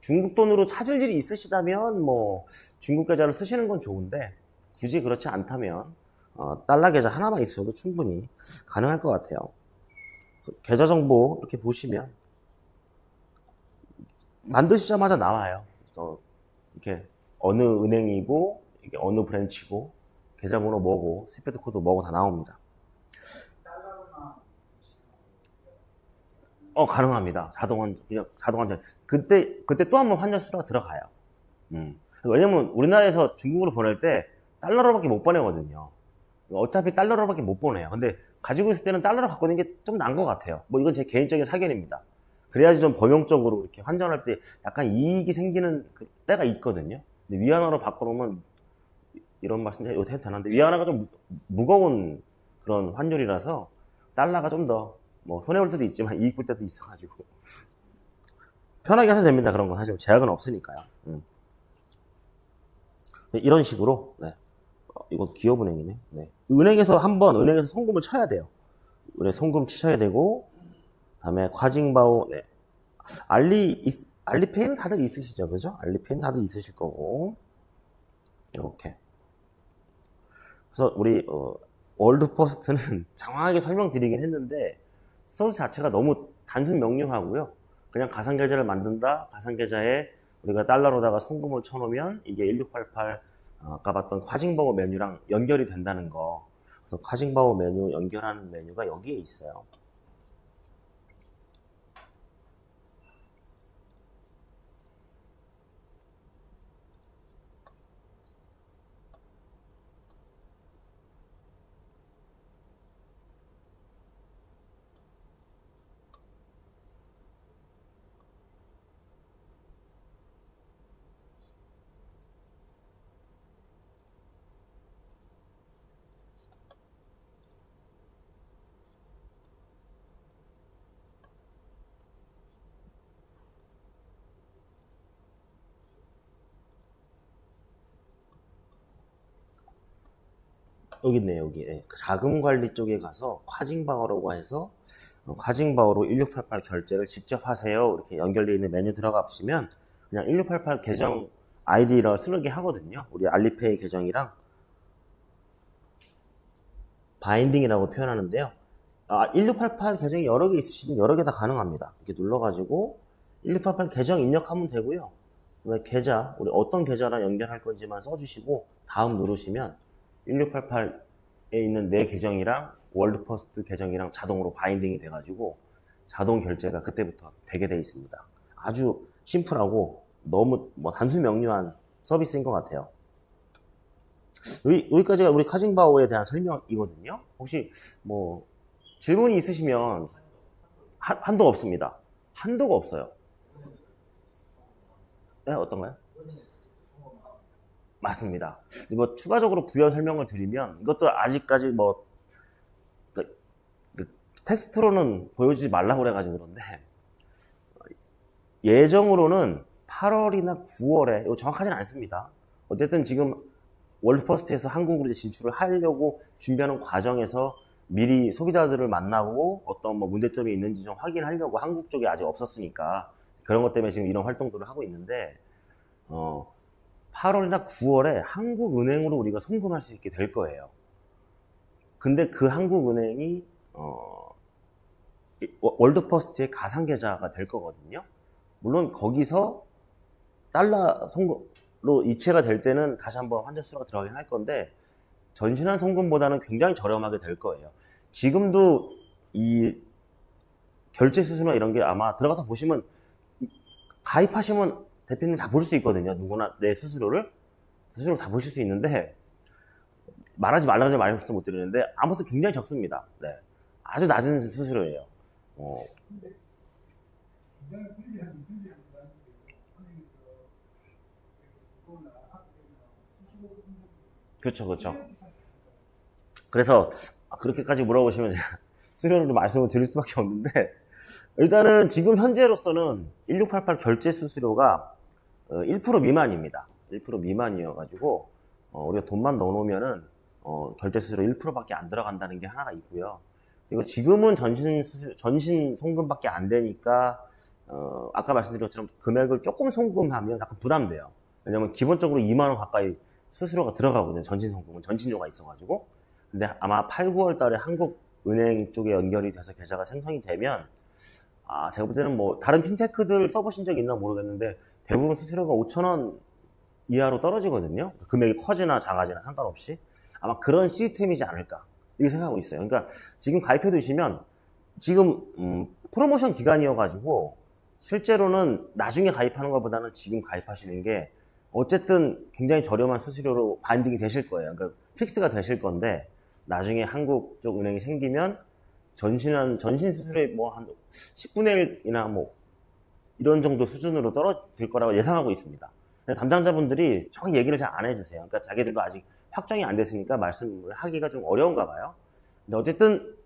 중국 돈으로 찾을 일이 있으시다면 뭐 중국 계좌를 쓰시는 건 좋은데 굳이 그렇지 않다면 달러 계좌 하나만 있어도 충분히 가능할 것 같아요. 계좌 정보 이렇게 보시면 만드시자마자 나와요. 이렇게 어느 은행이고 이게 어느 브랜치고 계좌번호 뭐고 스위프트 코드 뭐고 다 나옵니다. 가능합니다. 그냥 자동 환전. 그때 또 한 번 환전 수수료가 들어가요. 왜냐면 우리나라에서 중국으로 보낼 때 달러로밖에 못 보내거든요. 어차피 달러로밖에 못 보내요. 근데 가지고 있을 때는 달러로 바꾸는 게 좀 나은 것 같아요. 뭐 이건 제 개인적인 사견입니다. 그래야지 좀 범용적으로 이렇게 환전할 때 약간 이익이 생기는 때가 있거든요. 근데 위안화로 바꿔놓으면 이런 말씀 해도 되는데 위안화가 좀 무거운 그런 환율이라서 달러가 좀 더 뭐 손해볼 때도 있지만 이익 볼 때도 있어가지고 편하게 하셔도 됩니다. 그런 건 사실 제약은 없으니까요. 이런 식으로 이건 기업은행이네. 은행에서 은행에서 송금을 쳐야 돼요. 은행 송금 치셔야 되고 다음에 콰징바오 알리페이는 다들 있으시죠, 그죠? 알리페이는 다들 있으실 거고 이렇게. 그래서 우리 월드퍼스트는 장황하게 설명드리긴 했는데 서비스 자체가 너무 단순 명료하고요. 그냥 가상계좌를 만든다. 가상계좌에 우리가 달러로다가 송금을 쳐놓으면 이게 1688 아까 봤던 콰징바오 메뉴랑 연결이 된다는 거. 그래서 콰징바오 메뉴 연결하는 메뉴가 여기에 있어요. 여기 있네요, 여기. 그 자금 관리 쪽에 가서 콰징바오라고 해서 콰징바오로 1688 결제를 직접 하세요. 이렇게 연결되어 있는 메뉴 들어가 보시면 그냥 1688 계정 아이디를 쓰게 하거든요. 우리 알리페이 계정이랑 바인딩이라고 표현하는데요. 1688 계정이 여러 개 있으시면 여러 개 다 가능합니다. 이렇게 눌러가지고 1688 계정 입력하면 되고요. 그다음에 계좌, 우리 어떤 계좌랑 연결할 건지만 써주시고 다음 누르시면 1688에 있는 내 계정이랑 월드퍼스트 계정이랑 자동으로 바인딩이 돼가지고 자동 결제가 그때부터 되게 돼 있습니다. 아주 심플하고 너무 뭐 단순 명료한 서비스인 것 같아요. 여기까지가 우리 카징바오에 대한 설명이거든요. 혹시 뭐 질문이 있으시면 한도가 없습니다. 한도가 없어요. 네, 어떤가요? 맞습니다. 뭐 추가적으로 부연 설명을 드리면 이것도 아직까지 뭐 그 텍스트로는 보여주지 말라고 그래가지고 그런데 예정으로는 8월이나 9월에 이거 정확하진 않습니다. 어쨌든 지금 월드퍼스트에서 한국으로 이제 진출을 하려고 준비하는 과정에서 미리 소비자들을 만나고 어떤 뭐 문제점이 있는지 좀 확인하려고 한국 쪽에 아직 없었으니까 그런 것 때문에 지금 이런 활동들을 하고 있는데 8월이나 9월에 한국은행으로 우리가 송금할 수 있게 될 거예요. 근데 그 한국은행이 월드퍼스트의 가상계좌가 될 거거든요. 물론 거기서 달러 송금로 이체가 될 때는 다시 한번 환전수수료가 들어가긴 할 건데 전신한 송금보다는 굉장히 저렴하게 될 거예요. 지금도 이 결제 수수료나 이런 게 아마 들어가서 보시면 가입하시면 대표님 다 볼 수 있거든요. 누구나 내 수수료를 다 보실 수 있는데 말하지 말라고 말씀 못 드리는데 아무튼 굉장히 적습니다. 네. 아주 낮은 수수료예요. 그렇죠, 그렇죠. 그래서 그렇게까지 물어보시면 제가 수수료를 말씀을 드릴 수밖에 없는데 일단은 지금 현재로서는 1688 결제 수수료가 1% 미만입니다. 1% 미만이어가지고 우리가 돈만 넣어놓으면은 결제 수수료 1%밖에 안 들어간다는 게 하나가 있고요. 그리고 지금은 전신 송금밖에 안 되니까 아까 말씀드린 것처럼 금액을 조금 송금하면 약간 부담돼요. 왜냐면 기본적으로 2만 원 가까이 수수료가 들어가거든요. 전신 송금은 전신료가 있어가지고. 근데 아마 8, 9월 달에 한국은행 쪽에 연결이 돼서 계좌가 생성이 되면 제가 볼 때는 뭐 다른 핀테크들 써보신 적 있나 모르겠는데 대부분 수수료가 5,000원 이하로 떨어지거든요. 금액이 커지나 작아지나 상관없이. 아마 그런 시스템이지 않을까 이렇게 생각하고 있어요. 그러니까 지금 가입해 두시면 지금 프로모션 기간이어가지고 실제로는 나중에 가입하는 것보다는 지금 가입하시는 게 어쨌든 굉장히 저렴한 수수료로 반딩이 되실 거예요. 그러니까 픽스가 되실 건데 나중에 한국 쪽 은행이 생기면 전신 수수료의 뭐 한 10분의 1이나 뭐 이런 정도 수준으로 떨어질 거라고 예상하고 있습니다. 담당자분들이 정확히 얘기를 잘 안 해주세요. 그러니까 자기들도 아직 확정이 안 됐으니까 말씀을 하기가 좀 어려운가 봐요. 근데 어쨌든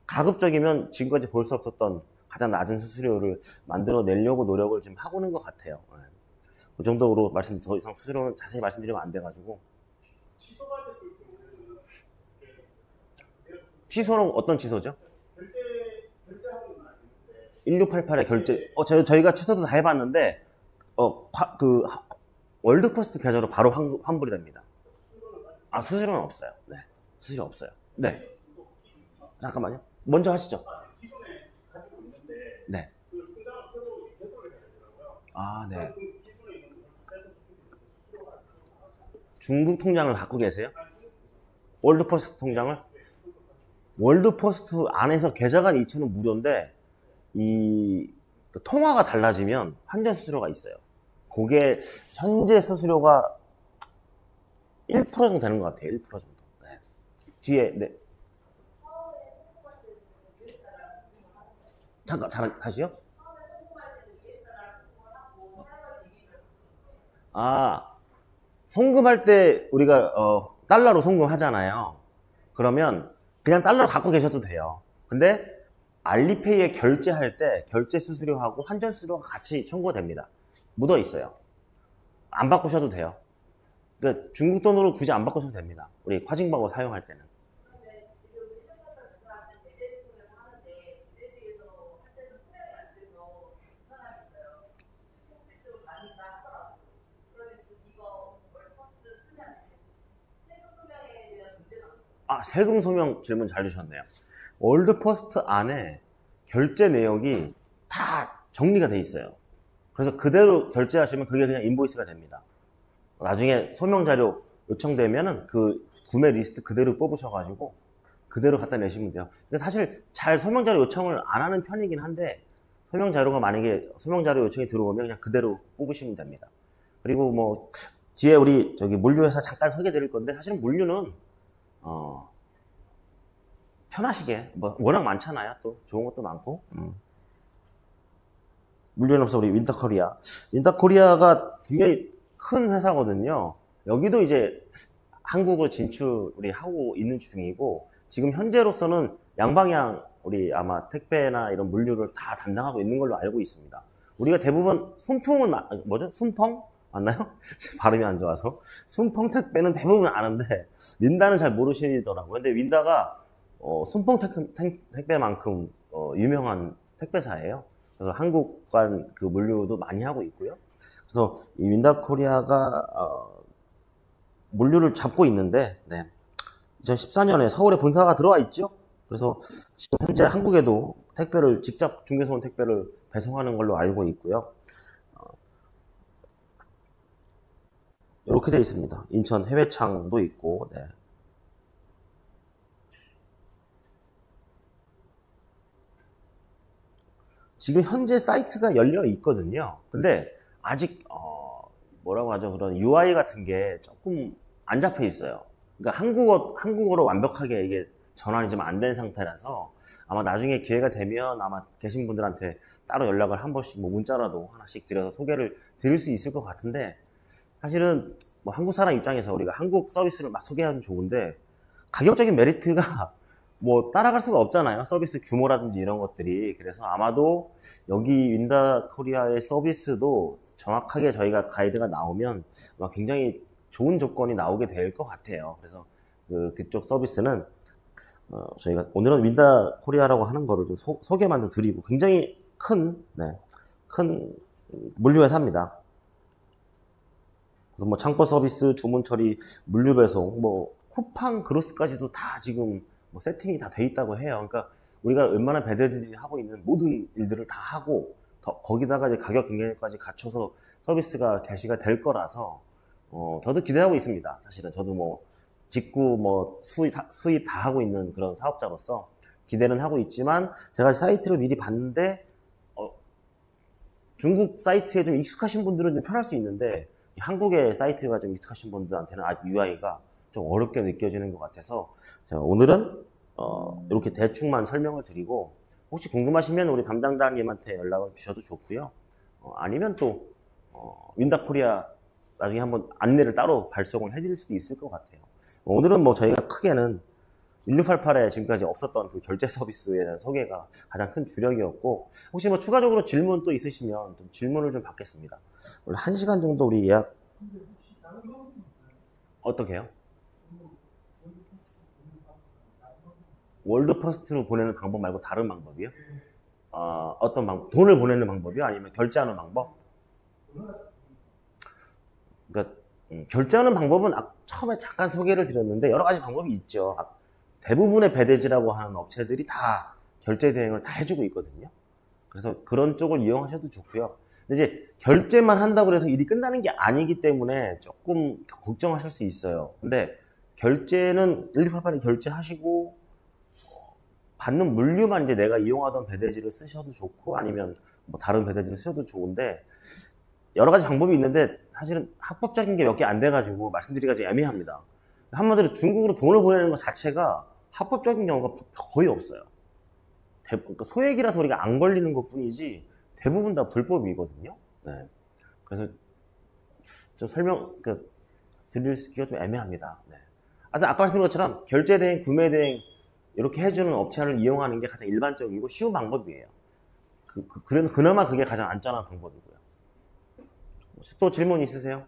가급적이면 지금까지 볼 수 없었던 가장 낮은 수수료를 만들어내려고 노력을 좀 하고 있는 것 같아요. 그 정도로 더 이상 수수료는 자세히 말씀드리면 안 돼가지고. 취소는 어떤 취소죠? 1688에 결제, 저희가 취소도 다 해봤는데, 월드퍼스트 계좌로 바로 환불이 됩니다. 수수료는 없어요. 네. 수수료 없어요. 네. 잠깐만요. 먼저 하시죠. 네. 네. 중국 통장을 갖고 계세요? 월드퍼스트 통장을? 월드퍼스트 안에서 계좌 간 이체는 무료인데 통화가 달라지면 환전 수수료가 있어요. 그게 현재 수수료가 1% 정도 되는 것 같아요. 1% 정도. 네. 뒤에 네. 잠깐 다시요? 송금할 때 우리가 달러로 송금하잖아요. 그러면 그냥 달러로 갖고 계셔도 돼요. 근데 알리페이에 결제할 때 결제 수수료하고 환전 수수료가 같이 청구됩니다. 묻어 있어요. 안 바꾸셔도 돼요. 그러니까 중국 돈으로 굳이 안 바꾸셔도 됩니다. 우리 과징바고 사용할 때는. 세금 소명 질문 잘 주셨네요. 월드퍼스트 안에 결제 내역이 다 정리가 돼 있어요. 그래서 그대로 결제하시면 그게 그냥 인보이스가 됩니다. 나중에 소명자료 요청되면은 그 구매 리스트 그대로 뽑으셔가지고 그대로 갖다 내시면 돼요. 근데 사실 잘 소명자료 요청을 안 하는 편이긴 한데 소명자료가 만약에 소명자료 요청이 들어오면 그냥 그대로 뽑으시면 됩니다. 그리고 뭐 뒤에 우리 저기 물류회사 잠깐 소개해 드릴 건데 사실은 물류는 편하시게 뭐 워낙 많잖아요. 또 좋은 것도 많고 물류연합사 우리 윈터코리아. 윈터코리아가 굉장히 큰 회사거든요. 여기도 이제 한국을 진출 우리 하고 있는 중이고 지금 현재로서는 양방향 우리 아마 택배나 이런 물류를 다 담당하고 있는 걸로 알고 있습니다. 우리가 대부분 순풍은 뭐죠? 순펑? 맞나요? 발음이 안 좋아서. 순펑 택배는 대부분 아는데 윈다는 잘 모르시더라고요. 근데 윈다가 순펑 택배만큼 유명한 택배사예요. 그래서 한국간 그 물류도 많이 하고 있고요. 그래서 이 윈다코리아가 물류를 잡고 있는데 2014년에 서울에 본사가 들어와 있죠. 그래서 지금 현재 한국에도 택배를 직접 중개서 온 택배를 배송하는 걸로 알고 있고요. 이렇게 되어 있습니다. 인천 해외창도 있고. 네. 지금 현재 사이트가 열려 있거든요. 근데 아직 뭐라고 하죠? 그런 UI 같은 게 조금 안 잡혀 있어요. 그러니까 한국어로 완벽하게 이게 전환이 좀 안 된 상태라서 아마 나중에 기회가 되면 아마 계신 분들한테 따로 연락을 한 번씩 뭐 문자라도 하나씩 드려서 소개를 드릴 수 있을 것 같은데 사실은 뭐 한국 사람 입장에서 우리가 한국 서비스를 막 소개하면 좋은데 가격적인 메리트가 뭐 따라갈 수가 없잖아요. 서비스 규모라든지 이런 것들이. 그래서 아마도 여기 윈다코리아의 서비스도 정확하게 저희가 가이드가 나오면 아마 굉장히 좋은 조건이 나오게 될 것 같아요. 그래서 그쪽 서비스는 저희가 오늘은 윈다코리아라고 하는 거를 좀 소개만 좀 드리고 굉장히 큰 물류회사입니다. 그래서 뭐 창고 서비스, 주문 처리, 물류 배송, 뭐 쿠팡, 그로스까지도 다 지금 뭐 세팅이 다 돼 있다고 해요. 그러니까 우리가 웬만한 배달들이 하고 있는 모든 일들을 다 하고 거기다가 이제 가격 경쟁력까지 갖춰서 서비스가 개시가 될 거라서 저도 기대하고 있습니다. 사실은 저도 뭐 직구 뭐 수입 다 하고 있는 그런 사업자로서 기대는 하고 있지만 제가 사이트를 미리 봤는데 중국 사이트에 좀 익숙하신 분들은 좀 편할 수 있는데 한국의 사이트가 좀 익숙하신 분들한테는 아직 UI가 좀 어렵게 느껴지는 것 같아서 제가 오늘은 이렇게 대충만 설명을 드리고 혹시 궁금하시면 우리 담당자님한테 연락을 주셔도 좋고요. 아니면 또 윈다코리아 나중에 한번 안내를 따로 발송을 해드릴 수도 있을 것 같아요. 오늘은 뭐 저희가 크게는 1688에 지금까지 없었던 그 결제 서비스에 대한 소개가 가장 큰 주력이었고 혹시 뭐 추가적으로 질문 또 있으시면 좀 질문을 좀 받겠습니다. 원래 1시간 정도 우리 예약 어떻게 해요? 월드퍼스트로 보내는 방법 말고 다른 방법이요? 어떤 방법? 돈을 보내는 방법이요? 아니면 결제하는 방법? 그러니까 결제하는 방법은 처음에 잠깐 소개를 드렸는데 여러 가지 방법이 있죠. 대부분의 배대지라고 하는 업체들이 다 결제 대행을 다 해주고 있거든요. 그래서 그런 쪽을 이용하셔도 좋고요. 근데 이제 결제만 한다고 해서 일이 끝나는 게 아니기 때문에 조금 걱정하실 수 있어요. 근데 결제는 1688에 결제하시고 받는 물류만 이제 내가 이용하던 배대지를 쓰셔도 좋고 아니면 뭐 다른 배대지를 쓰셔도 좋은데 여러 가지 방법이 있는데 사실은 합법적인 게 몇 개 안 돼가지고 말씀드리기가 좀 애매합니다. 한마디로 중국으로 돈을 보내는 것 자체가 합법적인 경우가 거의 없어요. 그러니까 소액이라서 우리가 안 걸리는 것 뿐이지 대부분 다 불법이거든요. 네. 그래서 좀 드리기가 좀 애매합니다. 네. 아까 말씀드린 것처럼 결제 대행, 구매 대행 이렇게 해주는 업체를 이용하는 게 가장 일반적이고 쉬운 방법이에요. 그나마 그게 가장 안전한 방법이고요. 혹시 또 질문 있으세요?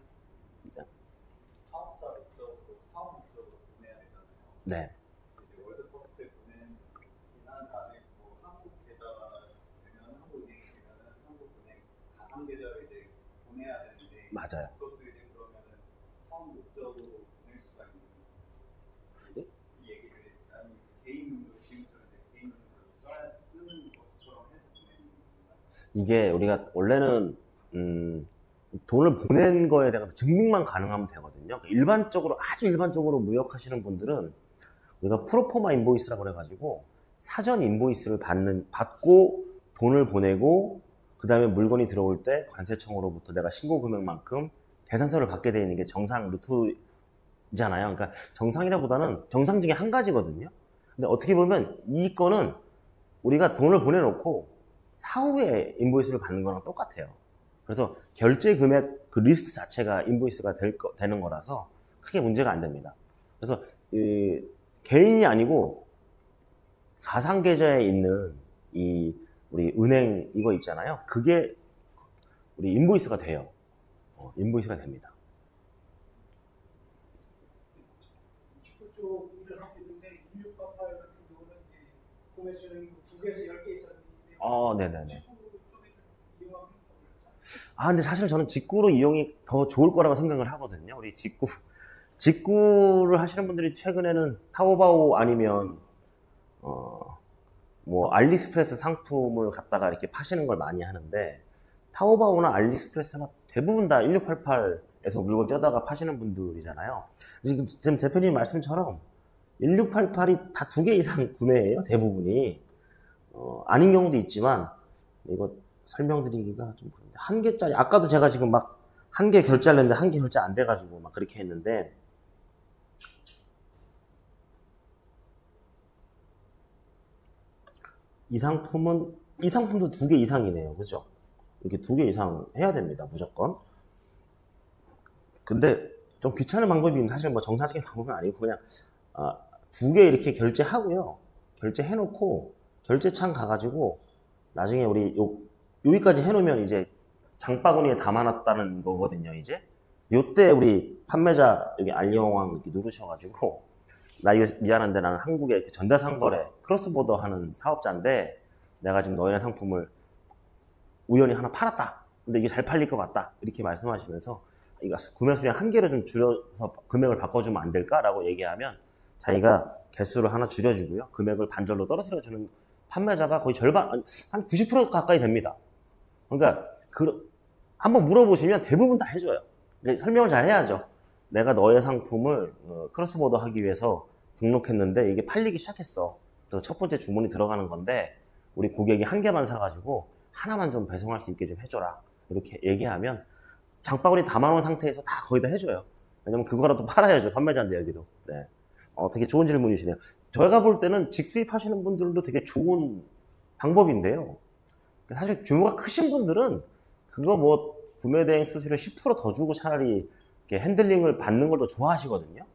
사업자 입장으로 사업 목적으로 구매해야 되잖아요. 네. 이제 월드퍼스트에 보내는 다음에 뭐 한국 계좌가 되면 한국은행이 되면 한국은행 가상 계좌를 이제 보내야 되는데 맞아요. 그것도 이제 그러면은 사업 목적으로 보낼 수가 있는 이 얘기를 나는 개인용으로 지금처럼 개인용으로 쓰는 것처럼 해서 보내는 건가요? 이게 우리가 원래는 돈을 보낸 거에 대한 증명만 가능하면 되거든요. 일반적으로, 아주 일반적으로 무역하시는 분들은 우리가 프로포마 인보이스라고 그래가지고 사전 인보이스를 받고 돈을 보내고 그 다음에 물건이 들어올 때 관세청으로부터 내가 신고 금액만큼 계산서를 받게 되어 있는 게 정상 루트잖아요. 그러니까 정상이라보다는 정상 중에 한 가지거든요. 근데 어떻게 보면 이 건은 우리가 돈을 보내놓고 사후에 인보이스를 받는 거랑 똑같아요. 그래서 결제 금액 그 리스트 자체가 인보이스가 되는 거라서 크게 문제가 안 됩니다. 그래서 개인이 아니고 가상 계좌에 있는 이 우리 은행 이거 있잖아요. 그게 우리 인보이스가 돼요. 인보이스가 됩니다. 축구 쪽 일을 하고 있는데 1688 같은 경우는 이제 구매 수량이 2개에서 10개 이상인데 네네네. 축구 쪽에 좀 이용하면 근데 사실 저는 직구로 이용이 더 좋을 거라고 생각을 하거든요. 우리 직구를 하시는 분들이 최근에는 타오바오 아니면 뭐 알리익스프레스 상품을 갖다가 이렇게 파시는 걸 많이 하는데, 타오바오나 알리익스프레스나 대부분 다 1688에서 물건 떼다가 파시는 분들이잖아요. 지금 대표님 말씀처럼 1688이 다 2개 이상 구매해요, 대부분이. 아닌 경우도 있지만 이거 설명드리기가 좀 그런데, 1개짜리 아까도 제가 지금 막 1개 결제하려는데 1개 결제 안 돼가지고 막 그렇게 했는데, 이 상품도 2개 이상이네요. 그죠? 이렇게 2개 이상 해야 됩니다. 무조건. 근데 좀 귀찮은 방법이면 사실 뭐 정상적인 방법은 아니고 그냥 2개 이렇게 결제하고요. 결제해놓고 결제창 가가지고 나중에 우리 여기까지 해놓으면 이제 장바구니에 담아놨다는 거거든요. 이제 요때 우리 판매자 여기 알리어왕 이렇게 누르셔가지고, 나 이거 미안한데 나는 한국에 이렇게 전자상거래 크로스보더 하는 사업자인데 내가 지금 너희네 상품을 우연히 하나 팔았다. 근데 이게 잘 팔릴 것 같다. 이렇게 말씀하시면서 이거 구매 수량 1개를 좀 줄여서 금액을 바꿔주면 안 될까? 라고 얘기하면 자기가 개수를 하나 줄여주고요. 금액을 반절로 떨어뜨려주는 판매자가 거의 절반, 한 90% 가까이 됩니다. 그러니까 한번 물어보시면 대부분 다 해줘요. 설명을 잘 해야죠. 내가 너의 상품을 크로스보더 하기 위해서 등록했는데 이게 팔리기 시작했어. 그래서 첫 번째 주문이 들어가는 건데 우리 고객이 1개만 사가지고 하나만 좀 배송할 수 있게 좀 해줘라. 이렇게 얘기하면 장바구니 담아놓은 상태에서 다 거의 다 해줘요. 왜냐면 그거라도 팔아야죠. 판매자인데 여기도. 네. 되게 좋은 질문이시네요. 저희가 볼 때는 직수입 하시는 분들도 되게 좋은 방법인데요. 사실 규모가 크신 분들은 그거 뭐 구매대행 수수료 10%더 주고 차라리 이렇게 핸들링을 받는 걸 더 좋아하시거든요.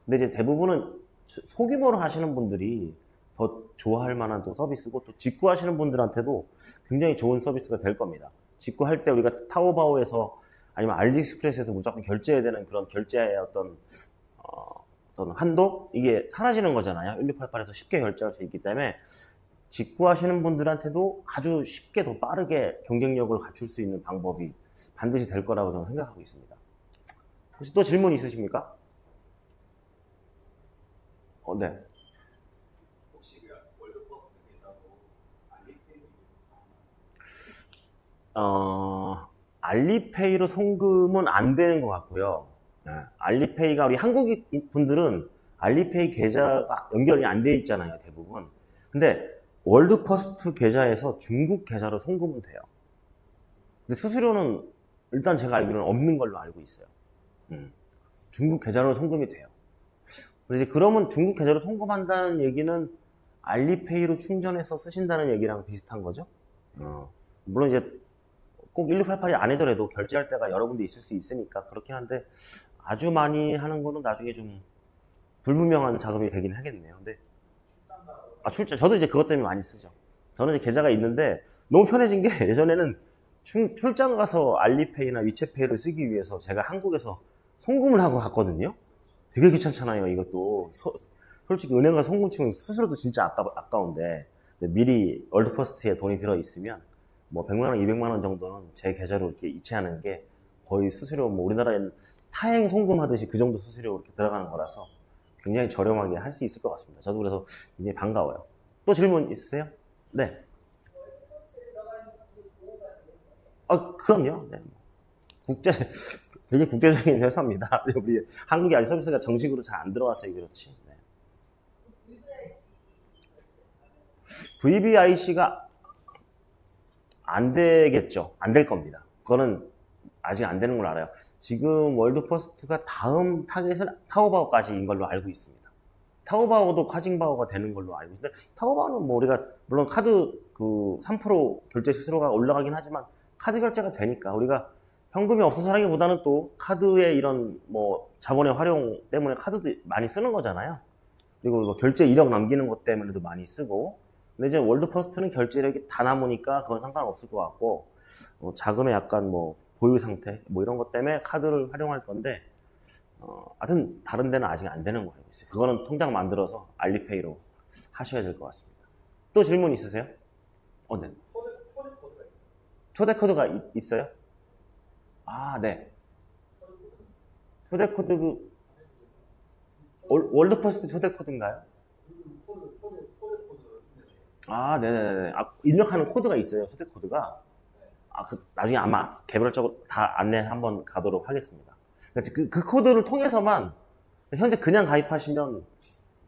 근데 이제 대부분은 소규모로 하시는 분들이 더 좋아할 만한 또 서비스고, 또 직구하시는 분들한테도 굉장히 좋은 서비스가 될 겁니다. 직구할 때 우리가 타오바오에서 아니면 알리익스프레스에서 무조건 결제해야 되는 그런 결제의 어떤 한도? 이게 사라지는 거잖아요. 1688에서 쉽게 결제할 수 있기 때문에 직구하시는 분들한테도 아주 쉽게 더 빠르게 경쟁력을 갖출 수 있는 방법이 반드시 될 거라고 저는 생각하고 있습니다. 혹시 또 질문 있으십니까? 네. 혹시 그 월드버스 계좌로 알리페이 알리페이로 송금은 안 되는 것 같고요. 네. 알리페이가 우리 한국 분들은 알리페이 계좌가 연결이 안 돼 있잖아요, 대부분. 근데 월드퍼스트 계좌에서 중국 계좌로 송금은 돼요. 근데 수수료는 일단 제가 알기로는 없는 걸로 알고 있어요. 중국 계좌로 송금이 돼요. 그래서 이제 그러면 중국 계좌로 송금한다는 얘기는 알리페이로 충전해서 쓰신다는 얘기랑 비슷한 거죠. 물론 이제 꼭 1688이 아니더라도 결제할 때가 여러 군데 있을 수 있으니까 그렇긴 한데, 아주 많이 하는 거는 나중에 좀 불분명한 자금이 되긴 하겠네요. 근데 출장, 저도 이제 그것 때문에 많이 쓰죠. 저는 이제 계좌가 있는데 너무 편해진 게, 예전에는 출장 가서 알리페이나 위챗페이를 쓰기 위해서 제가 한국에서 송금을 하고 갔거든요. 되게 귀찮잖아요, 이것도. 솔직히 은행 가서 송금 치면 수수료도 진짜 아까운데, 미리 월드퍼스트에 돈이 들어있으면 뭐 100만 원, 200만 원 정도는 제 계좌로 이렇게 이체하는 게 거의 수수료, 뭐 우리나라에는 타행 송금 하듯이 그 정도 수수료 이렇게 들어가는 거라서 굉장히 저렴하게 할 수 있을 것 같습니다. 저도 그래서 굉장히 반가워요. 또 질문 있으세요? 네. 그럼요. 네. 되게 국제적인 회사입니다. 우리 한국이 아직 서비스가 정식으로 잘 안 들어와서 그렇지. 네. VVIC가 안 되겠죠. 안 될 겁니다. 그거는 아직 안 되는 걸 알아요. 지금 월드퍼스트가 다음 타겟은 타오바오까지인 걸로 알고 있습니다. 타오바오도 카징바오가 되는 걸로 알고 있는데, 타오바오는 뭐 우리가 물론 카드 그 3% 결제 수수료가 올라가긴 하지만 카드 결제가 되니까 우리가 현금이 없어서라기보다는 또 카드의 이런 뭐 자본의 활용 때문에 카드도 많이 쓰는 거잖아요. 그리고 뭐 결제 이력 남기는 것 때문에도 많이 쓰고. 근데 이제 월드퍼스트는 결제 이력이 다 남으니까 그건 상관없을 것 같고, 자금의 약간 뭐 보유 상태 뭐 이런 것 때문에 카드를 활용할 건데, 하여튼 다른 데는 아직 안 되는 거 알고 있어요. 그거는 통장 만들어서 알리페이로 하셔야 될 것 같습니다. 또 질문 있으세요? 네. 초대 코드가 있어요? 네. 초대 코드 월드퍼스트 초대 코드인가요? 네네네. 입력하는 코드가 있어요. 초대 코드가. 나중에 아마 개별적으로 다 안내 한번 가도록 하겠습니다. 그 코드를 통해서만 현재 그냥 가입하시면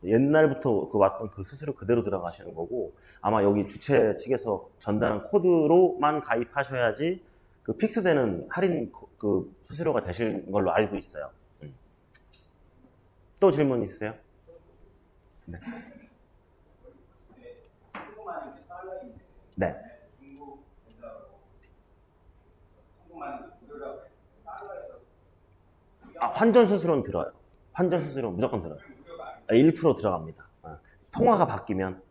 옛날부터 왔던 그 수수료 그대로 들어가시는 거고, 아마 여기 주최 측에서 전달한 코드로만 가입하셔야지 그 픽스되는 할인 그 수수료가 되실 걸로 알고 있어요. 또 질문 있으세요? 네. 네. 환전 수수료는 들어요. 환전 수수료 무조건 들어요. 1% 들어갑니다. 통화가 바뀌면.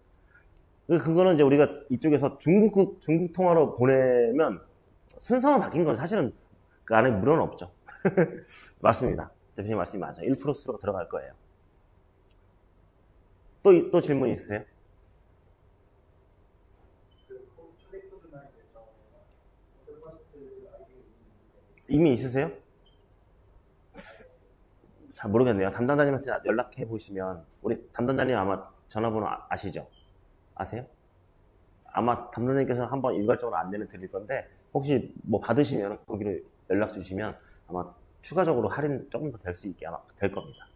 그거는 이제 우리가 이쪽에서 중국 통화로 보내면 순서만 바뀐 건 사실은 그 안에 무료는 없죠. 맞습니다. 대표님 말씀이 맞아요. 1% 수수료가 들어갈 거예요. 또 질문 있으세요? 이미 있으세요? 잘 모르겠네요. 담당자님한테 연락해 보시면, 우리 담당자님 아마 전화번호 아시죠? 아세요? 아마 담당자님께서 한번 일괄적으로 안내를 드릴 건데, 혹시 뭐 받으시면 거기로 연락 주시면 아마 추가적으로 할인 조금 더 될 수 있게 아마 될 겁니다.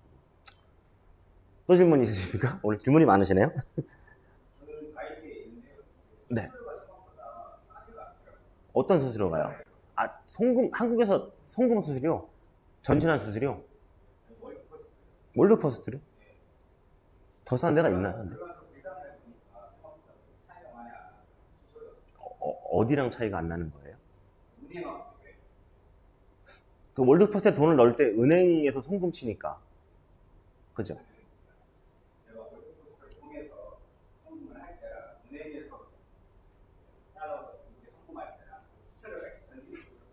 또 질문 있으십니까? 오늘 질문이 많으시네요? 네. 어떤 수수료가요? 한국에서 송금 수수료? 전신한 수수료? 월드퍼스트요? 더 싼 데가 있나요? 근데? 어디랑 차이가 안 나는 거예요? 그 월드퍼스트에 돈을 넣을 때 은행에서 송금 치니까. 그죠?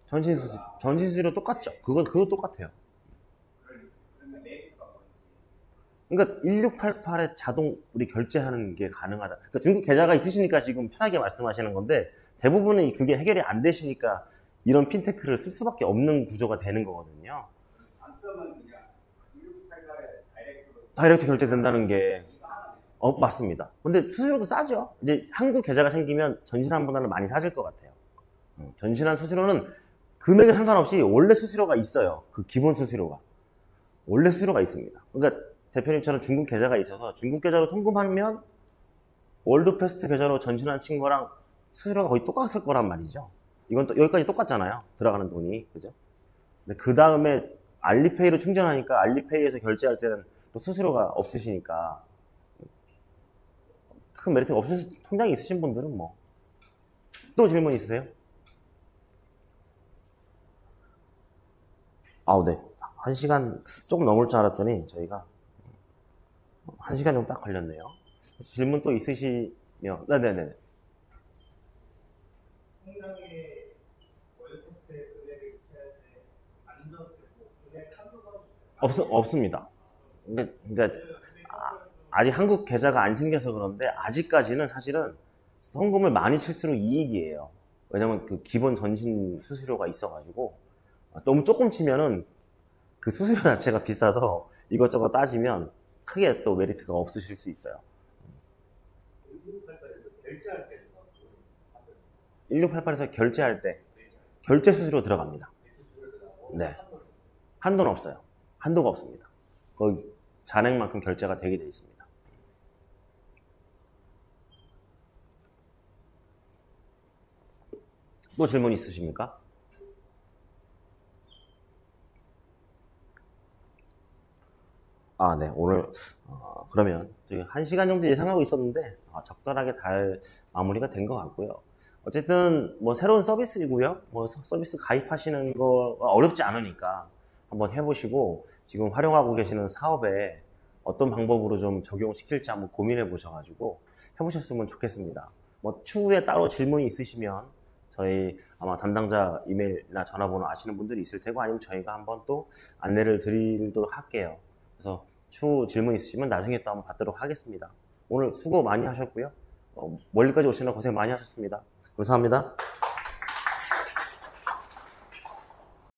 전신 수수료 똑같죠? 그거 똑같아요. 그러니까 1688에 자동 우리 결제하는 게 가능하다. 그러니까 중국 계좌가 있으시니까 지금 편하게 말씀하시는 건데, 대부분은 그게 해결이 안 되시니까 이런 핀테크를 쓸 수밖에 없는 구조가 되는 거거든요. 장점은 그냥 1688에 다이렉트 결제된다는 게 맞습니다. 근데 수수료도 싸죠. 이제 한국 계좌가 생기면 전신한보다는 많이 싸질 것 같아요. 전신한 수수료는 금액에 상관없이 원래 수수료가 있어요. 그 기본 수수료가 원래 수수료가 있습니다. 그러니까 대표님처럼 중국 계좌가 있어서 중국 계좌로 송금하면 월드퍼스트 계좌로 전신한 친구랑 수수료가 거의 똑같을 거란 말이죠. 이건 또 여기까지 똑같잖아요. 들어가는 돈이. 그죠? 근데 그 다음에 알리페이로 충전하니까 알리페이에서 결제할 때는 또 수수료가 없으시니까 큰 메리트가 통장이 있으신 분들은 뭐. 또 질문 있으세요? 네. 1시간 조금 넘을 줄 알았더니 저희가 1시간 정도 딱 걸렸네요. 질문 또 있으시면. 네네네. 통장에 월드퍼스트에 금액을 유치할 때 안 넣어도 되고 금액 한도선 없습니다. 그러니까 아직 한국 계좌가 안 생겨서 그런데 아직까지는 사실은 송금을 많이 칠수록 이익이에요. 왜냐면 그 기본 전신 수수료가 있어가지고 너무 조금 치면은 그 수수료 자체가 비싸서 이것저것 따지면 크게 또 메리트가 없으실 수 있어요. 1688에서 결제할 때 결제 수수료 들어갑니다. 네. 한도는 없어요. 한도가 없습니다. 거의 잔액만큼 결제가 되게 돼 있습니다. 또 질문 있으십니까? 아, 네. 오늘 그러면 저희 1시간 정도 예상하고 있었는데 적절하게 잘 마무리가 된 것 같고요. 어쨌든 뭐 새로운 서비스이고요. 뭐 서비스 가입하시는 거 어렵지 않으니까 한번 해보시고 지금 활용하고 계시는 사업에 어떤 방법으로 좀 적용시킬지 한번 고민해 보셔가지고 해보셨으면 좋겠습니다. 뭐 추후에 따로 질문이 있으시면 저희 아마 담당자 이메일이나 전화번호 아시는 분들이 있을 테고 아니면 저희가 한번 또 안내를 드리도록 할게요. 그래서 추후 질문 있으시면 나중에 또 한번 받도록 하겠습니다. 오늘 수고 많이 하셨고요. 멀리까지 오시느라 고생 많이 하셨습니다. 감사합니다.